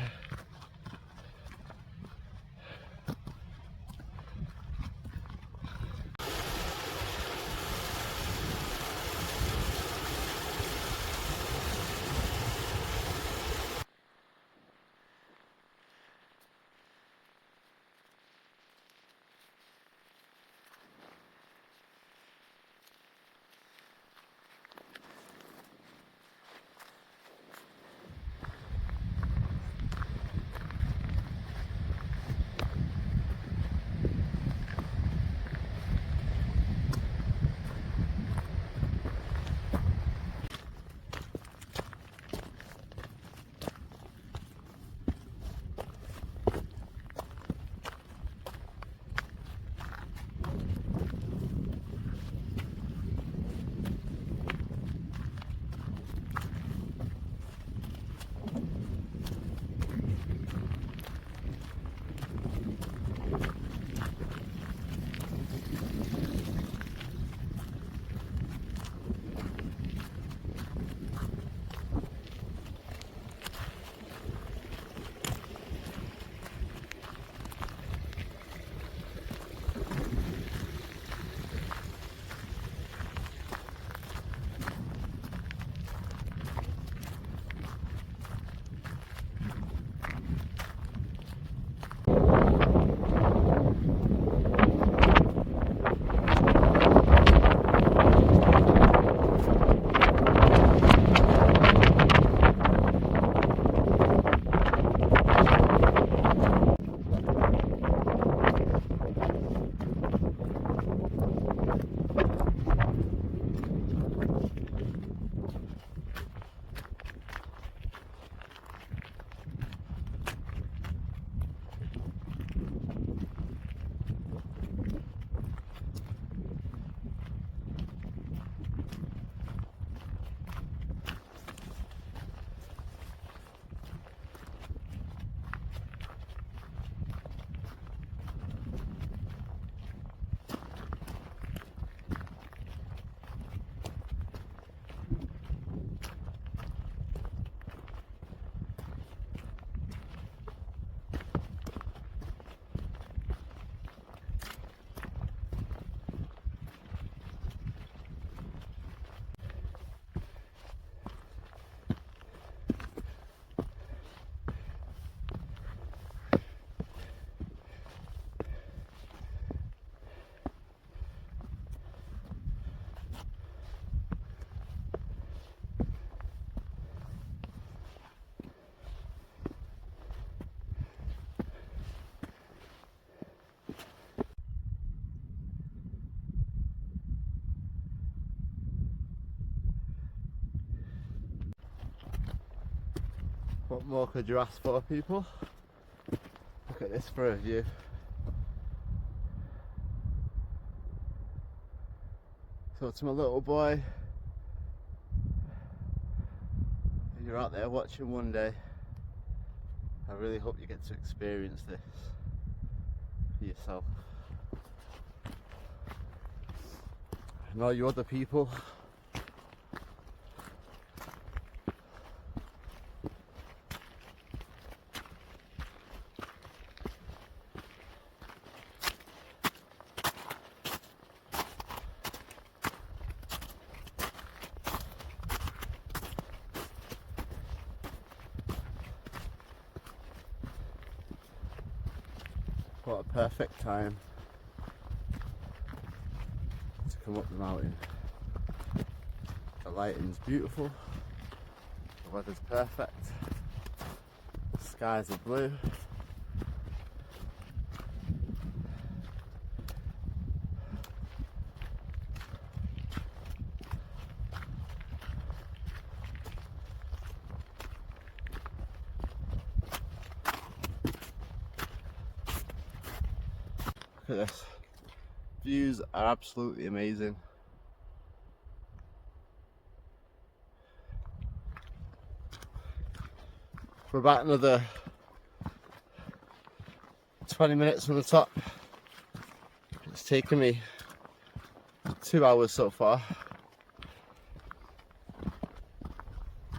A: What more could you ask for, people? Look at this for a view. So to my little boy, if you're out there watching one day, I really hope you get to experience this for yourself. And all you other people, what a perfect time to come up the mountain. The lighting's beautiful, the weather's perfect, the skies are blue. Look at this. Views are absolutely amazing. We're about another 20 minutes from the top. It's taken me 2 hours so far.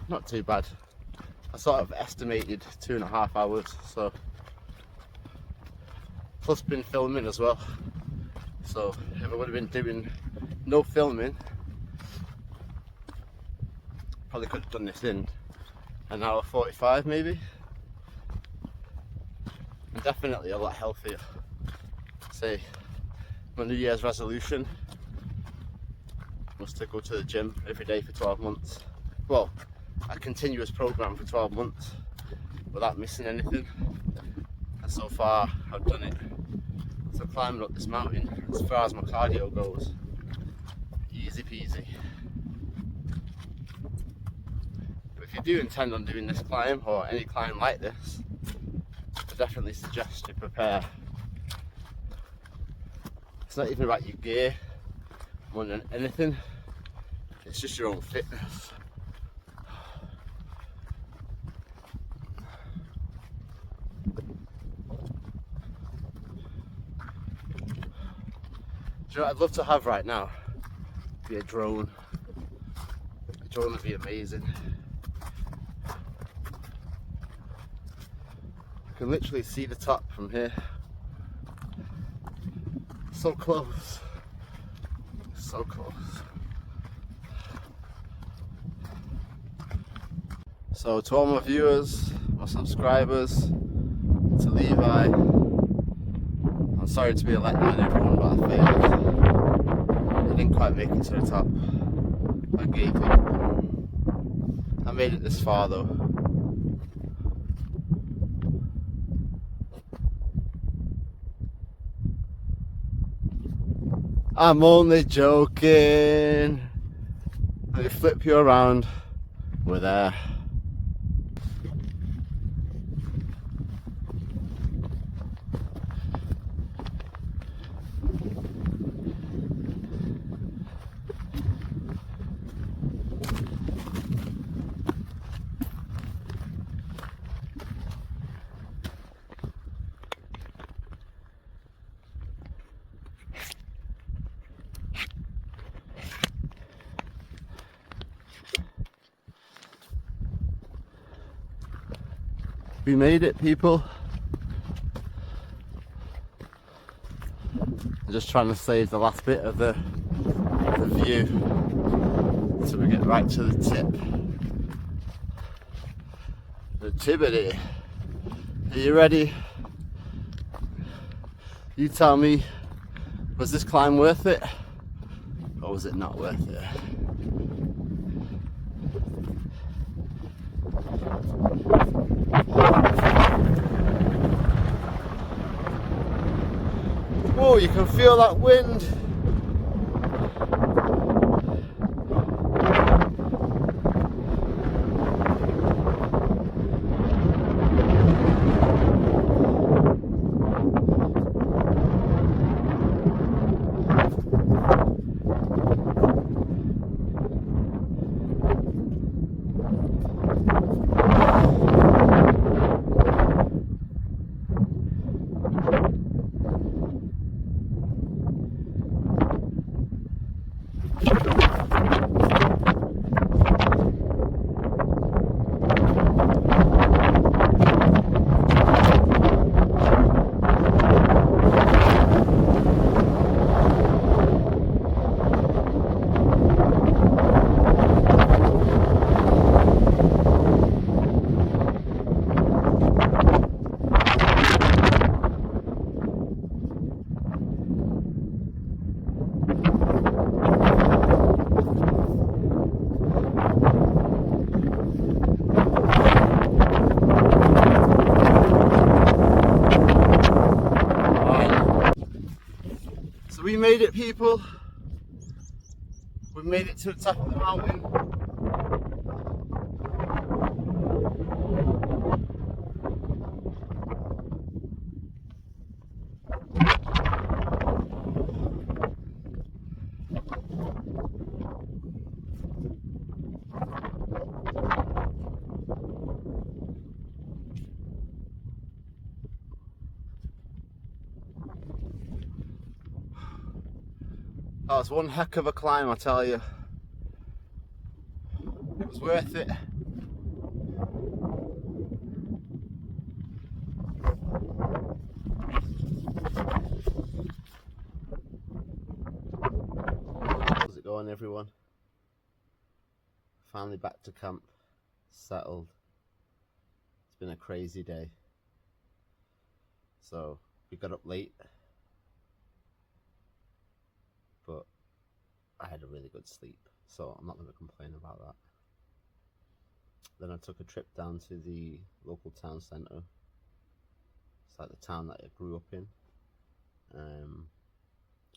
A: Not too bad. I sort of estimated 2.5 hours, so plus been filming as well. So if I would have been doing no filming, probably could have done this in an hour 45 maybe. And definitely a lot healthier. Say my New Year's resolution was to go to the gym every day for 12 months. Well, a continuous program for 12 months without missing anything. And so far I've done it. So climbing up this mountain, as far as my cardio goes, easy peasy. But if you do intend on doing this climb, or any climb like this, I definitely suggest you prepare. It's not even about your gear more than anything, it's just your own fitness. Do you know what I'd love to have right now? Be a drone. A drone would be amazing. I can literally see the top from here. So close. So close. So to all my viewers, my subscribers, to Levi, I'm sorry to be a letdown everyone, but I failed. I didn't quite make it to the top. I gave up. I made it this far though. I'm only joking. Let me flip you around. We're there. We made it, people. I'm just trying to save the last bit of the view so we get right to the tip. The tibbity. Are you ready? You tell me, was this climb worth it? Or was it not worth it? Whoa, you can feel that wind. made it, people. We made it to the top of the mountain. Oh, it's one heck of a climb, I tell you. It was worth it. How's it going, everyone? Finally back to camp, settled. It's been a crazy day. So, we got up late, but I had a really good sleep, so I'm not going to complain about that. Then I took a trip down to the local town centre. It's like the town that I grew up in.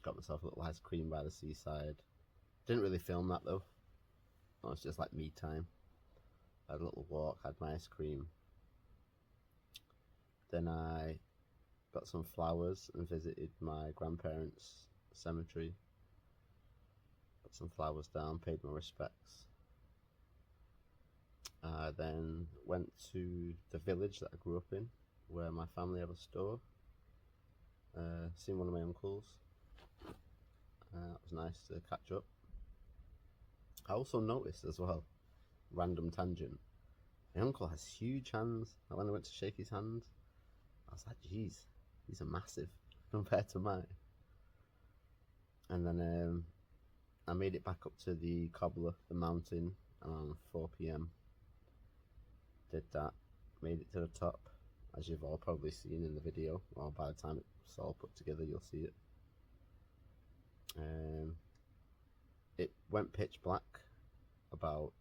A: Got myself a little ice cream by the seaside. Didn't really film that though. It was just like me time. I had a little walk, had my ice cream. Then I got some flowers and visited my grandparents' cemetery. Put some flowers down, paid my respects. Then went to the village that I grew up in, where my family have a store. Seen one of my uncles. It was nice to catch up. I also noticed as well, random tangent, my uncle has huge hands. And when I went to shake his hand, I was like, geez, these are massive compared to mine. And then I made it back up to the Cobbler, the mountain, around 4 PM. Did that, made it to the top, as you've all probably seen in the video. Well, by the time it's all put together, you'll see it. It went pitch black about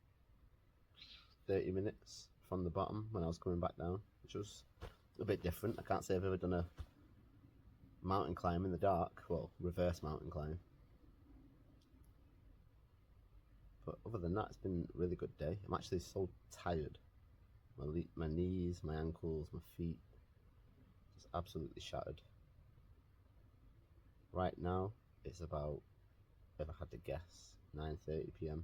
A: 30 minutes from the bottom when I was coming back down, which was a bit different. I can't say I've ever done a mountain climb in the dark, well, reverse mountain climb. But other than that, it's been a really good day. I'm actually so tired. My knees, my ankles, my feet, just absolutely shattered. Right now, it's about, if I had to guess, 9:30 PM.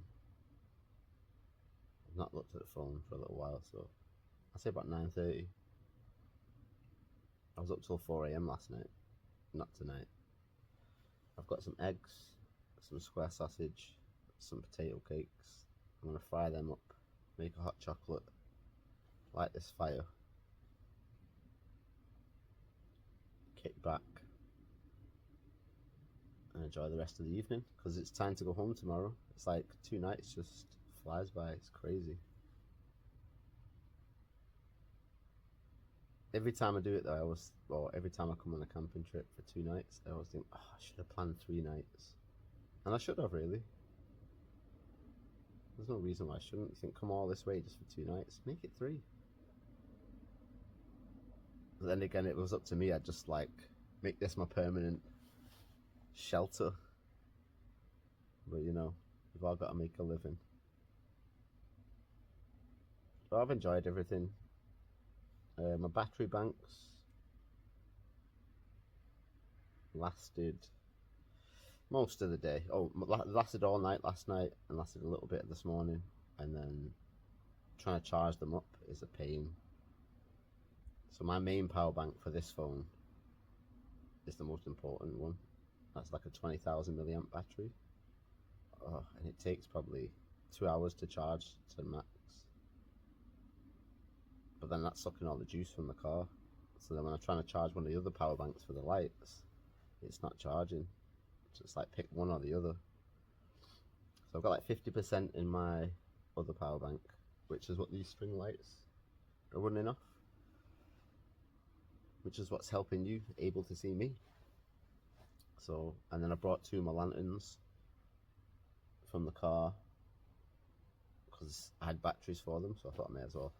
A: I've not looked at the phone for a little while, so I'd say about 9:30. I was up till 4 AM last night, not tonight. I've got some eggs, some square sausage, some potato cakes. I'm going to fry them up, make a hot chocolate, light this fire, kick back, and enjoy the rest of the evening, because it's time to go home tomorrow. It's like 2 nights just flies by. It's crazy. Every time I do it though, every time I come on a camping trip for 2 nights, I always think, oh, I should have planned 3 nights. And I should have, really. There's no reason why I shouldn't. You think, come all this way just for 2 nights, make it 3. But then again, it was up to me. I'd just like make this my permanent shelter. But you know, we've all got to make a living. But I've enjoyed everything. My battery banks lasted most of the day. Lasted all night last night and lasted a little bit this morning. And then trying to charge them up is a pain. So my main power bank for this phone is the most important one. That's like a 20,000 milliamp battery. And it takes probably 2 hours to charge to max. But then that's sucking all the juice from the car. So then when I'm trying to charge one of the other power banks for the lights, it's not charging. So it's like pick one or the other. So I've got like 50% in my other power bank, which is what these string lights are running off. Which is what's helping you able to see me. So, and then I brought 2 of my lanterns from the car because I had batteries for them, so I thought I may as well.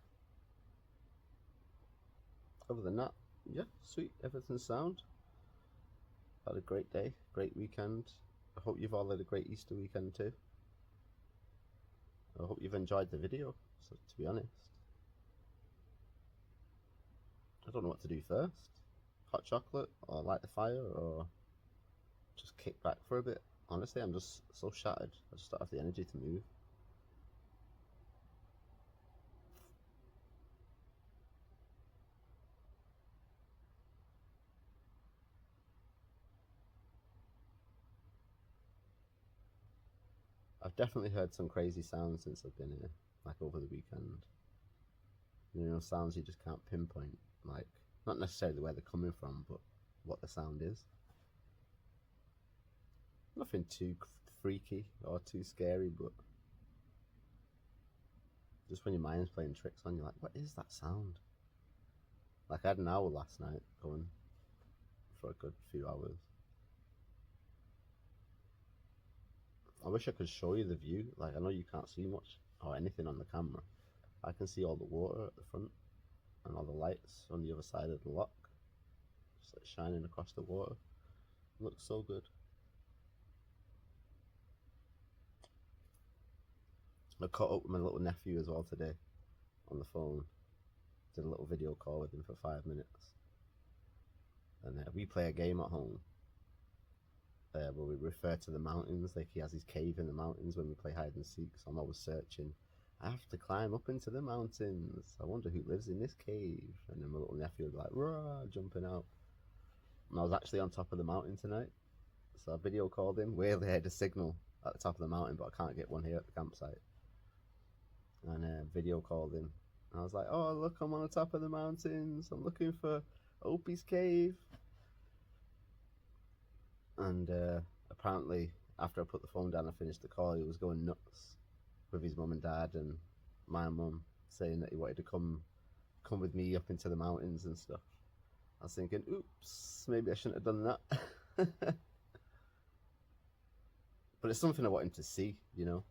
A: Other than that, yeah, sweet, everything's sound. Had a great day, great weekend. I hope you've all had a great Easter weekend too. I hope you've enjoyed the video, so to be honest. I don't know what to do first. Hot chocolate, or light the fire, or just kick back for a bit. Honestly, I'm just so shattered. I just don't have the energy to move. I've definitely heard some crazy sounds since I've been here, like over the weekend. You know, sounds you just can't pinpoint, like, not necessarily where they're coming from, but what the sound is. Nothing too freaky or too scary, but just when your mind's playing tricks on you, like, what is that sound? Like, I had an owl last night going for a good few hours. I wish I could show you the view. Like, I know you can't see much or anything on the camera. I can see all the water at the front and all the lights on the other side of the lock, just like shining across the water. It looks so good. I caught up with my little nephew as well today on the phone. Did a little video call with him for 5 minutes. And we play a game at home where we refer to the mountains. Like, he has his cave in the mountains when we play hide and seek, so I'm always searching. I have to climb up into the mountains. I wonder who lives in this cave. And then my little nephew would be like, rah, jumping out. And I was actually on top of the mountain tonight, so I video called him. Weirdly, I had a signal at the top of the mountain, but I can't get one here at the campsite. And video called him. And I was like, oh, look, I'm on the top of the mountains. I'm looking for Opie's cave. And apparently, after I put the phone down and finished the call, he was going nuts with his mum and dad and my mum, saying that he wanted to come with me up into the mountains and stuff. I was thinking, oops, maybe I shouldn't have done that. But it's something I want him to see, you know.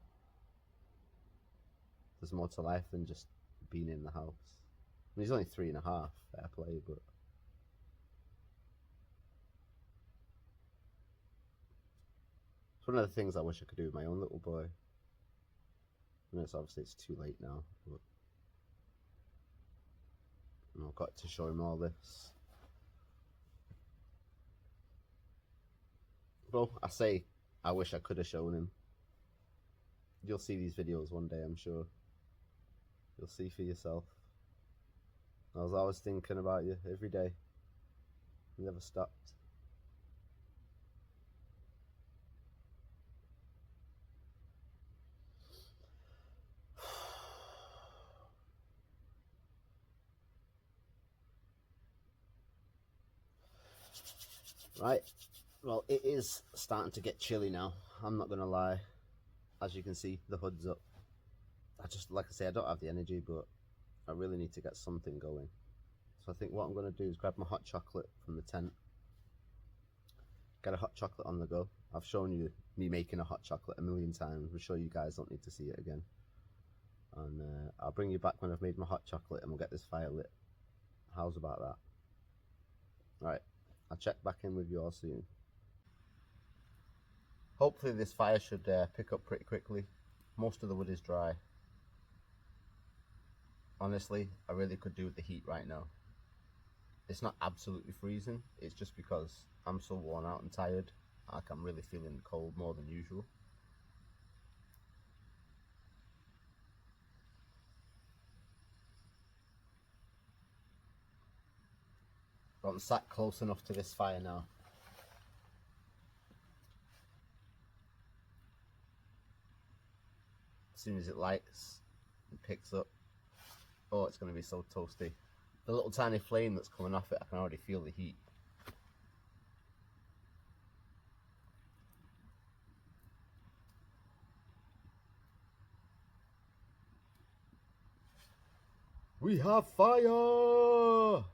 A: There's more to life than just being in the house. I mean, he's only 3.5, fair play, but it's one of the things I wish I could do with my own little boy. I mean, obviously it's too late now, but you know, I've got to show him all this. Well, I say I wish I could have shown him. You'll see these videos one day, I'm sure. You'll see for yourself. I was always thinking about you every day. You never stopped. Right, well, it is starting to get chilly now. I'm not gonna lie. As you can see, the hood's up. Like I say, I don't have the energy, but I really need to get something going. So I think what I'm gonna do is grab my hot chocolate from the tent. Get a hot chocolate on the go. I've shown you me making a hot chocolate a million times. I'm sure you guys don't need to see it again. And I'll bring you back when I've made my hot chocolate and we'll get this fire lit. How's about that? Right, I'll check back in with you all soon. Hopefully this fire should pick up pretty quickly. Most of the wood is dry. Honestly, I really could do with the heat right now. It's not absolutely freezing, it's just because I'm so worn out and tired. Like, I'm really feeling the cold more than usual. But I'm sat close enough to this fire now. As soon as it lights and picks up, oh, it's going to be so toasty. The little tiny flame that's coming off it, I can already feel the heat. We have fire!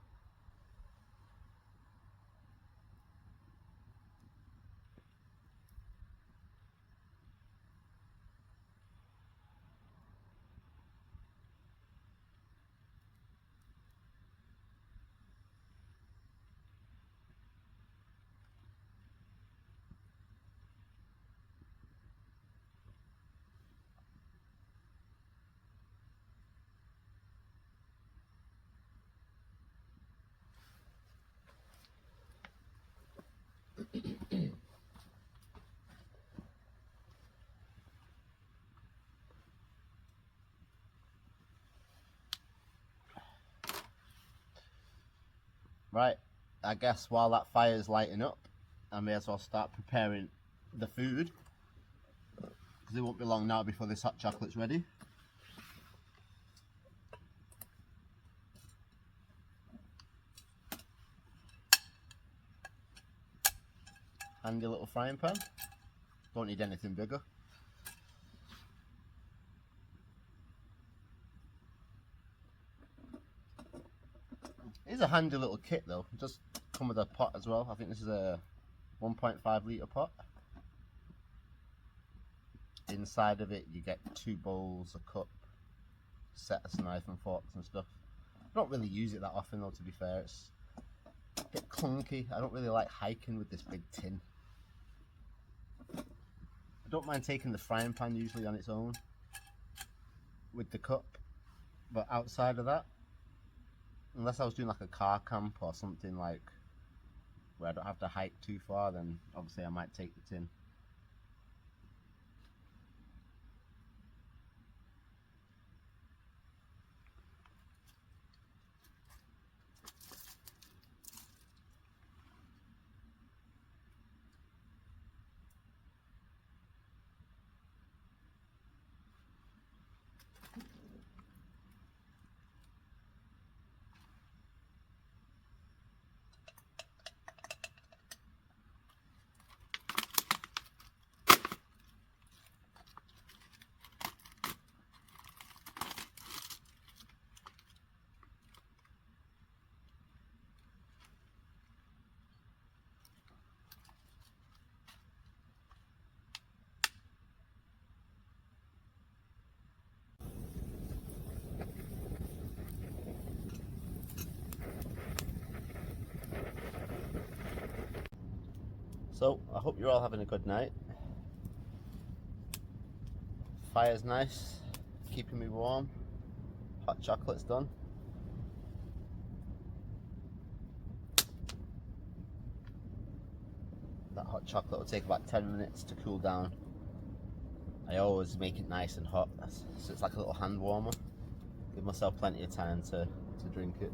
A: Right, I guess while that fire's lighting up, I may as well start preparing the food, because it won't be long now before this hot chocolate's ready. Handy little frying pan, don't need anything bigger. It's a handy little kit though, it does come with a pot as well. I think this is a 1.5 litre pot. Inside of it you get 2 bowls, a cup, set of knife and forks and stuff. I don't really use it that often though, to be fair. It's a bit clunky. I don't really like hiking with this big tin. I don't mind taking the frying pan usually on its own with the cup, but outside of that, unless I was doing like a car camp or something like where I don't have to hike too far, then obviously I might take the tin. So, I hope you're all having a good night. Fire's nice, keeping me warm. Hot chocolate's done. That hot chocolate will take about 10 minutes to cool down. I always make it nice and hot, so it's like a little hand warmer. Give myself plenty of time to drink it.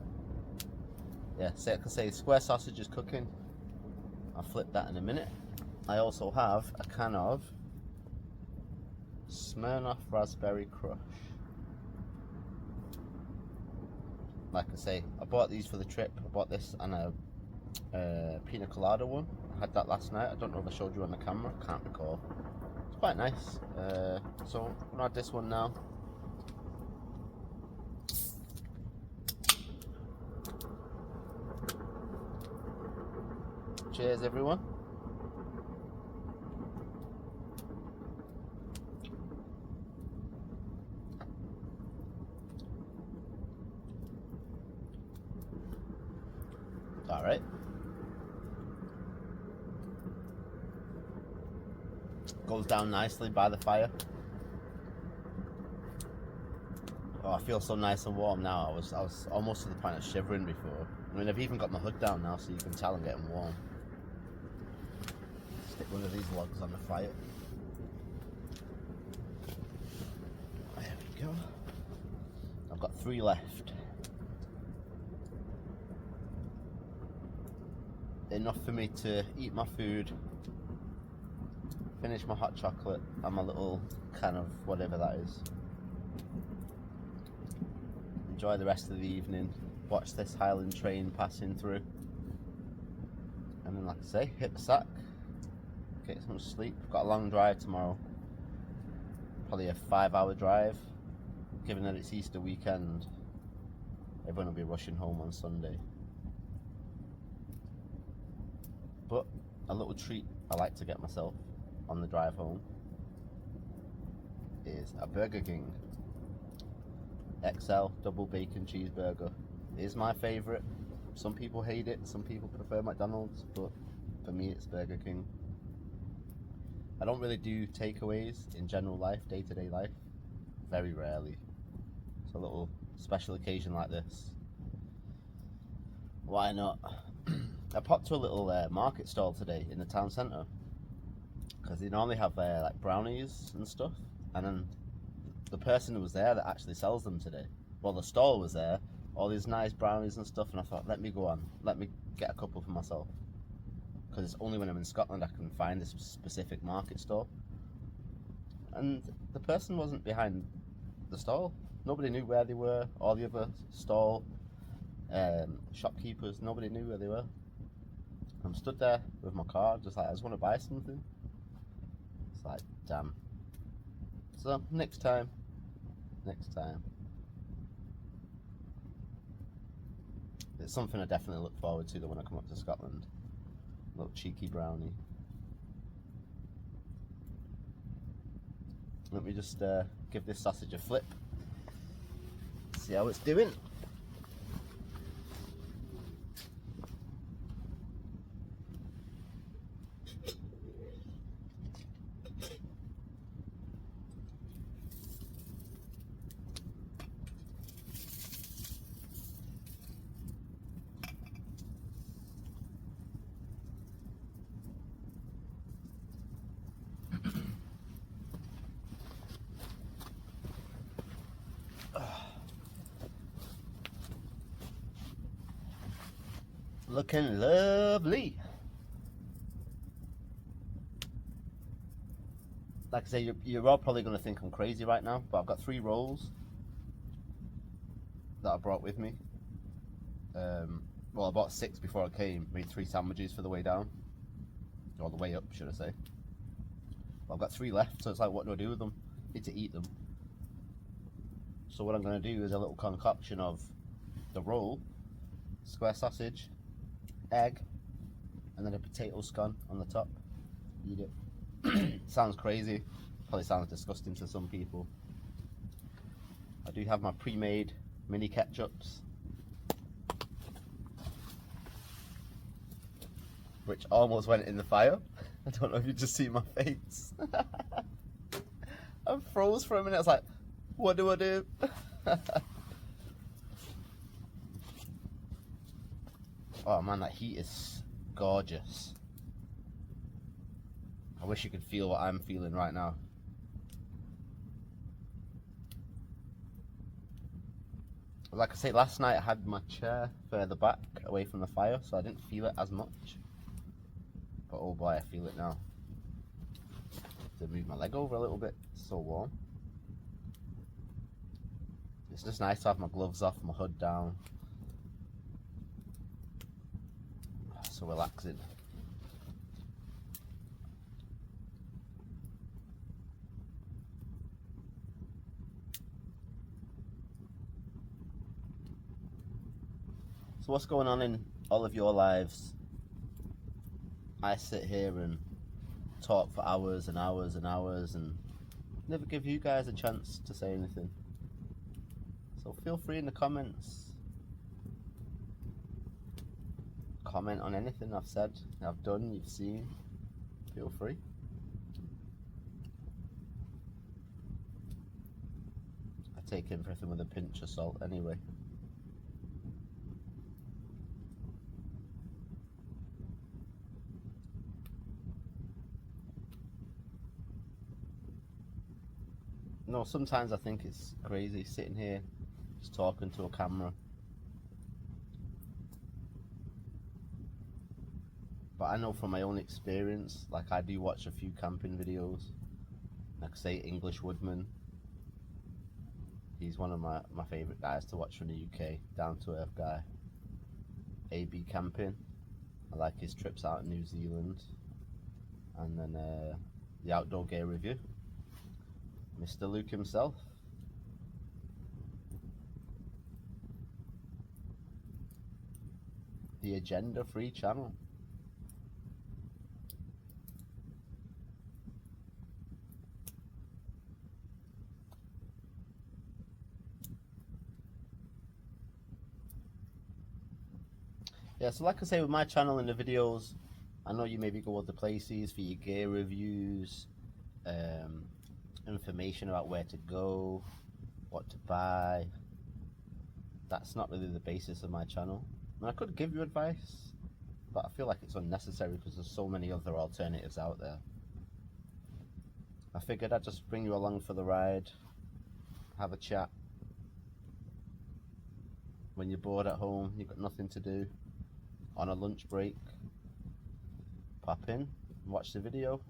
A: Yeah, so I can say square sausage is cooking. I'll flip that in a minute. I also have a can of Smirnoff Raspberry Crush. Like I say, I bought these for the trip. I bought this and a pina colada one. I had that last night. I don't know if I showed you on the camera, can't recall. It's quite nice. So I'm gonna add this one now. Cheers everyone. All right. Goes down nicely by the fire. Oh, I feel so nice and warm now. I was almost to the point of shivering before. I mean, I've even got my hood down now, so you can tell I'm getting warm. Stick one of these logs on the fire. There we go. I've got 3 left. Enough for me to eat my food, finish my hot chocolate and my little can of whatever that is. Enjoy the rest of the evening, watch this Highland train passing through, and then like I say, hit the sack, get some sleep. Got a long drive tomorrow, probably a 5-hour drive, given that it's Easter weekend. Everyone will be rushing home on Sunday. But a little treat I like to get myself on the drive home is a Burger King XL double bacon cheeseburger. It is my favourite. Some people hate it, some people prefer McDonald's, but for me it's Burger King. I don't really do takeaways in general life, day-to-day life, very rarely. So a little special occasion like this, why not? I popped to a little market stall today in the town centre, because they normally have like brownies and stuff, and then the person who was there that actually sells them today, well, the stall was there, all these nice brownies and stuff, and I thought, let me go on, let me get a couple for myself, because it's only when I'm in Scotland I can find this specific market stall. And the person wasn't behind the stall. Nobody knew where they were. All the other stall shopkeepers, nobody knew where they were. I'm stood there with my card, just like, I just want to buy something. It's like, damn. So next time. It's something I definitely look forward to when I come up to Scotland. A little cheeky brownie. Let me just give this sausage a flip. See how it's doing. Looking lovely. Like I say, you're all probably going to think I'm crazy right now, but I've got 3 rolls that I brought with me. Well, I bought 6 before I came, made 3 sandwiches for the way down, or the way up, should I say. But I've got 3 left, so it's like, what do I do with them? I need to eat them. So what I'm going to do is a little concoction of the roll, square sausage, egg, and then a potato scone on the top. Eat it. Sounds crazy, probably sounds disgusting to some people. I do have my pre-made mini ketchups, which almost went in the fire. I don't know if you just see my face. I froze for a minute. I was like, what do I do? Oh man, that heat is gorgeous. I wish you could feel what I'm feeling right now. Like I say, last night I had my chair further back away from the fire, so I didn't feel it as much. But oh boy, I feel it now. To move my leg over a little bit, it's so warm. It's just nice to have my gloves off, my hood down. So relaxing. So what's going on in all of your lives? I sit here and talk for hours and hours and hours and never give you guys a chance to say anything. So feel free in the comments. Comment on anything I've said, I've done, you've seen. Feel free. I take everything with a pinch of salt anyway. No, sometimes I think it's crazy sitting here just talking to a camera. But I know from my own experience, like I do watch a few camping videos. Like I say, English Woodman. He's one of my favourite guys to watch from the UK, down to earth guy. AB Camping. I like his trips out in New Zealand. And then the Outdoor Gear Review. Mr. Luke himself. The Agenda Free channel. Yeah, so like I say with my channel and the videos, I know you maybe go other places for your gear reviews, information about where to go, what to buy. That's not really the basis of my channel. I mean, I could give you advice, but I feel like it's unnecessary because there's so many other alternatives out there. I figured I'd just bring you along for the ride, have a chat. when you're bored at home, you've got nothing to do, on a lunch break, pop in, watch the video,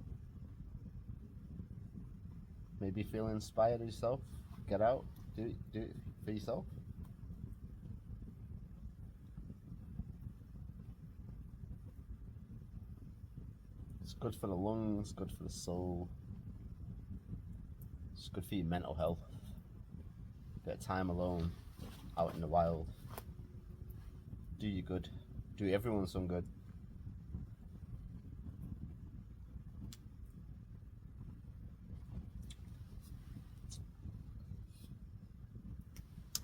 A: maybe feel inspired yourself, get out, do it for yourself. It's good for the lungs, good for the soul, it's good for your mental health. Bit of time alone, out in the wild, do you good, do everyone some good.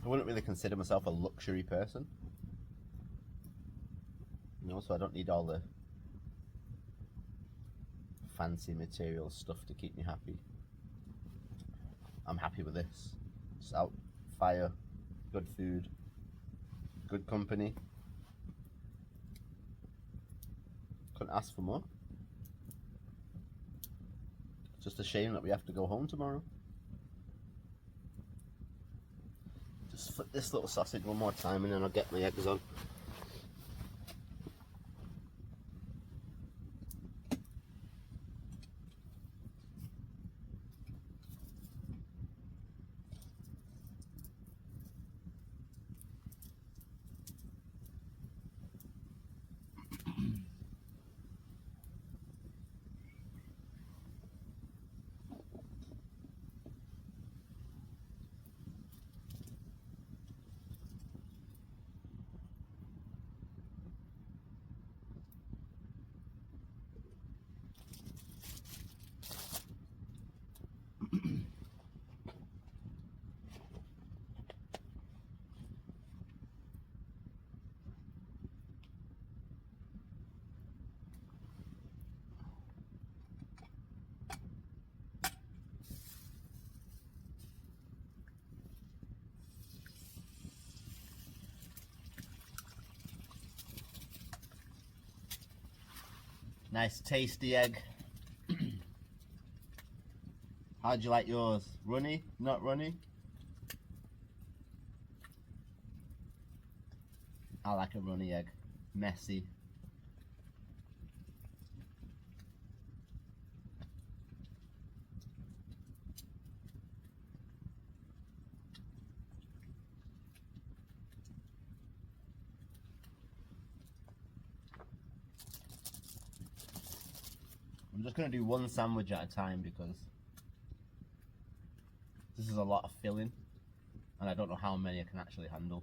A: I wouldn't really consider myself a luxury person, you know, so I don't need all the fancy material stuff to keep me happy. I'm happy with this. Just out, fire, good food, good company. Couldn't ask for more. Just a shame that we have to go home tomorrow. Just flip this little sausage one more time and then I'll get my eggs on. Nice tasty egg. How'd you like yours? Runny? Not runny? I like a runny egg. Messy. I'm just going to do one sandwich at a time because this is a lot of filling and I don't know how many I can actually handle.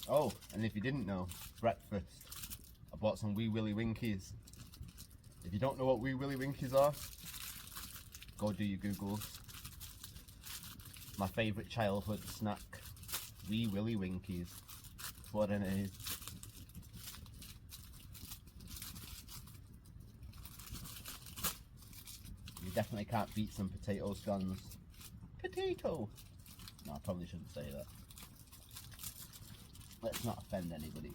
A: Oh, and if you didn't know, breakfast. I bought some Wee Willy Winkies. If you don't know what Wee Willy Winkies are, go do your Googles. My favourite childhood snack, Wee Willy Winkies. That's what it is. You definitely can't beat some potato scones. Potato! No, I probably shouldn't say that. Let's not offend anybody.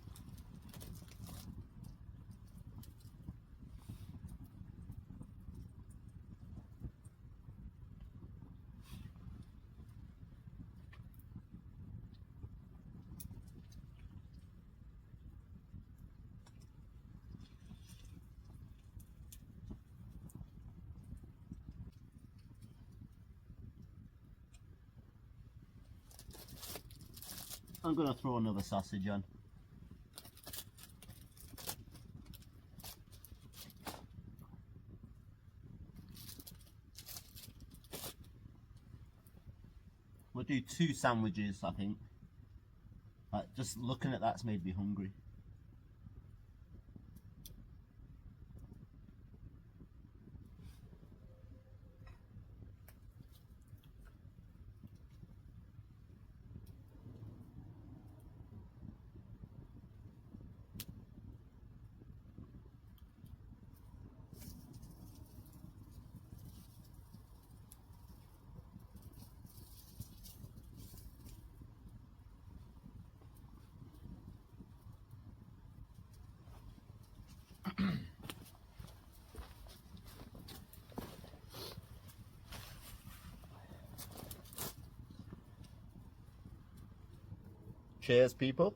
A: I'm going to throw another sausage on. We'll do 2 sandwiches, I think. Just looking at that's made me hungry. Cheers, people.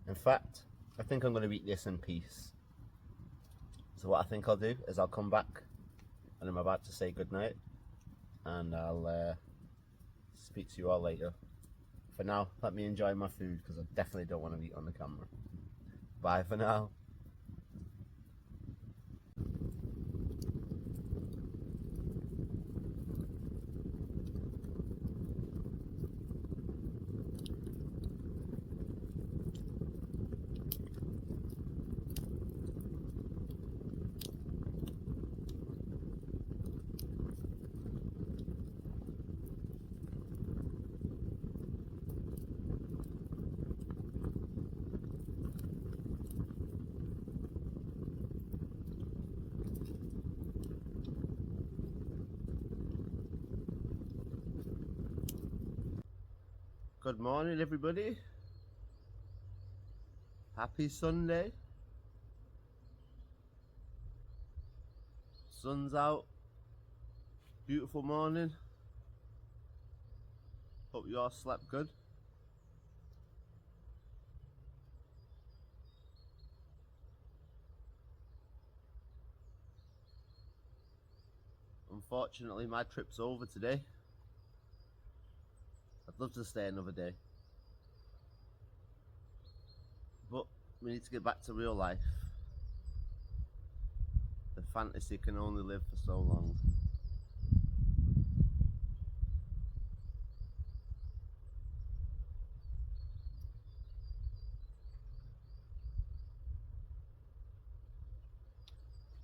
A: In fact, I think I'm going to eat this in peace. So what I think I'll do is I'll come back and I'm about to say goodnight, and I'll speak to you all later. For now, let me enjoy my food because I definitely don't want to eat on the camera. Bye for now. Good morning, everybody. Happy Sunday. Sun's out. Beautiful morning. Hope you all slept good. Unfortunately, my trip's over today. I'd love to stay another day, but we need to get back to real life. The fantasy can only live for so long.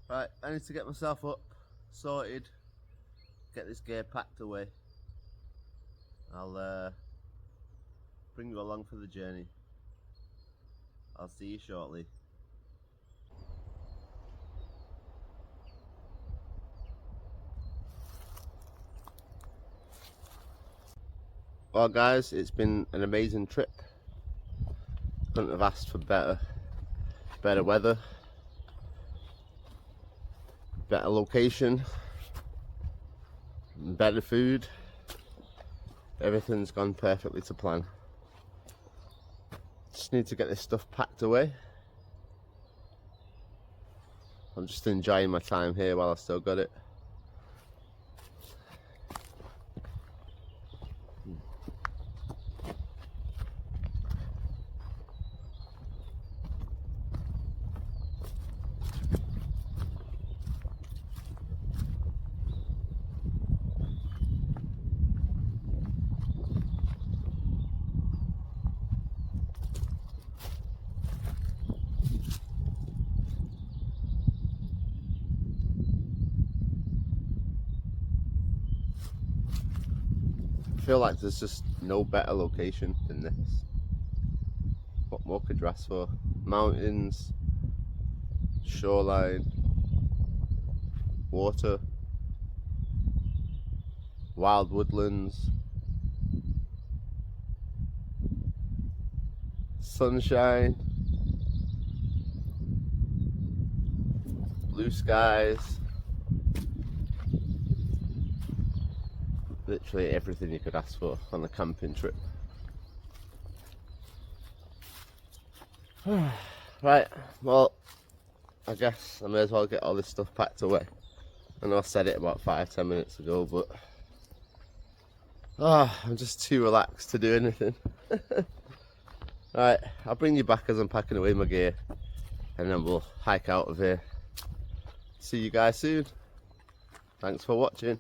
A: Right, I need to get myself up, sorted, get this gear packed away. I'll bring you along for the journey. I'll see you shortly. Well guys, it's been an amazing trip. Couldn't have asked for better weather, better location, better food. Everything's gone perfectly to plan. Just need to get this stuff packed away. I'm just enjoying my time here while I've still got it. I feel like there's just no better location than this. What more could you ask for? Mountains, shoreline, water, wild woodlands, sunshine, blue skies. Literally everything you could ask for on a camping trip. Right, well, I guess I may as well get all this stuff packed away. I know I said it about 5-10 minutes ago, but I'm just too relaxed to do anything. Right, I'll bring you back as I'm packing away my gear, and then we'll hike out of here. See you guys soon. Thanks for watching.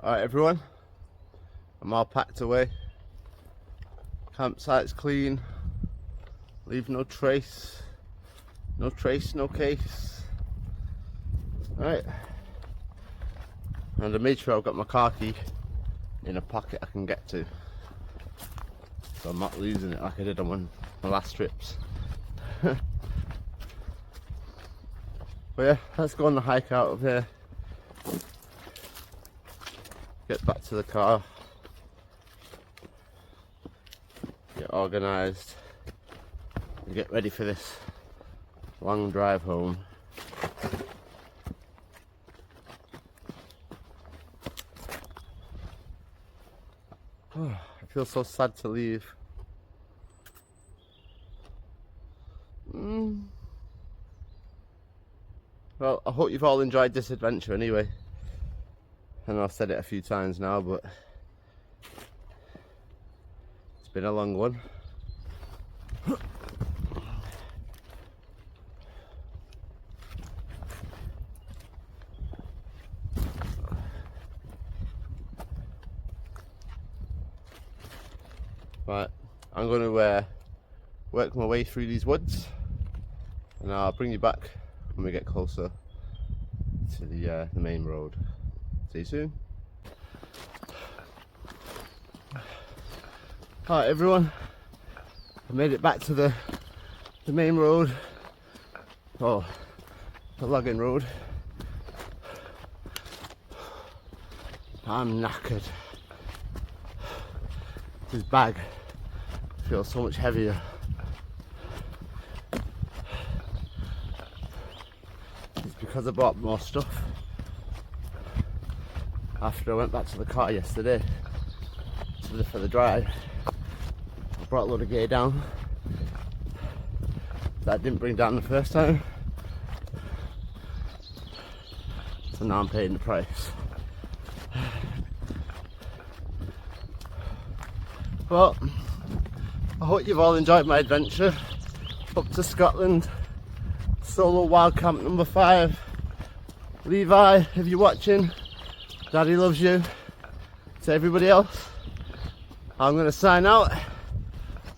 A: Alright everyone, I'm all packed away. Campsite's clean. Leave no trace. No trace, no case. Alright. And I made sure I've got my car key in a pocket I can get to, so I'm not losing it like I did on my last trips. But yeah, let's go on the hike out of here. Get back to the car. Get organised. And get ready for this long drive home. Oh, I feel so sad to leave. Well, I hope you've all enjoyed this adventure anyway. And I've said it a few times now, but it's been a long one. Right, I'm going to work my way through these woods, and I'll bring you back when we get closer to the main road. See you soon. Alright everyone, I made it back to the main road, the logging road. I'm knackered. This bag feels so much heavier. It's because I bought more stuff. After I went back to the car yesterday for the drive, I brought a load of gear down that I didn't bring down the first time. So now I'm paying the price. Well, I hope you've all enjoyed my adventure up to Scotland. Solo wild camp number 5. Levi, if you're watching, Daddy loves you. To everybody else, I'm going to sign out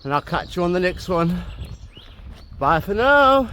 A: and I'll catch you on the next one. Bye for now.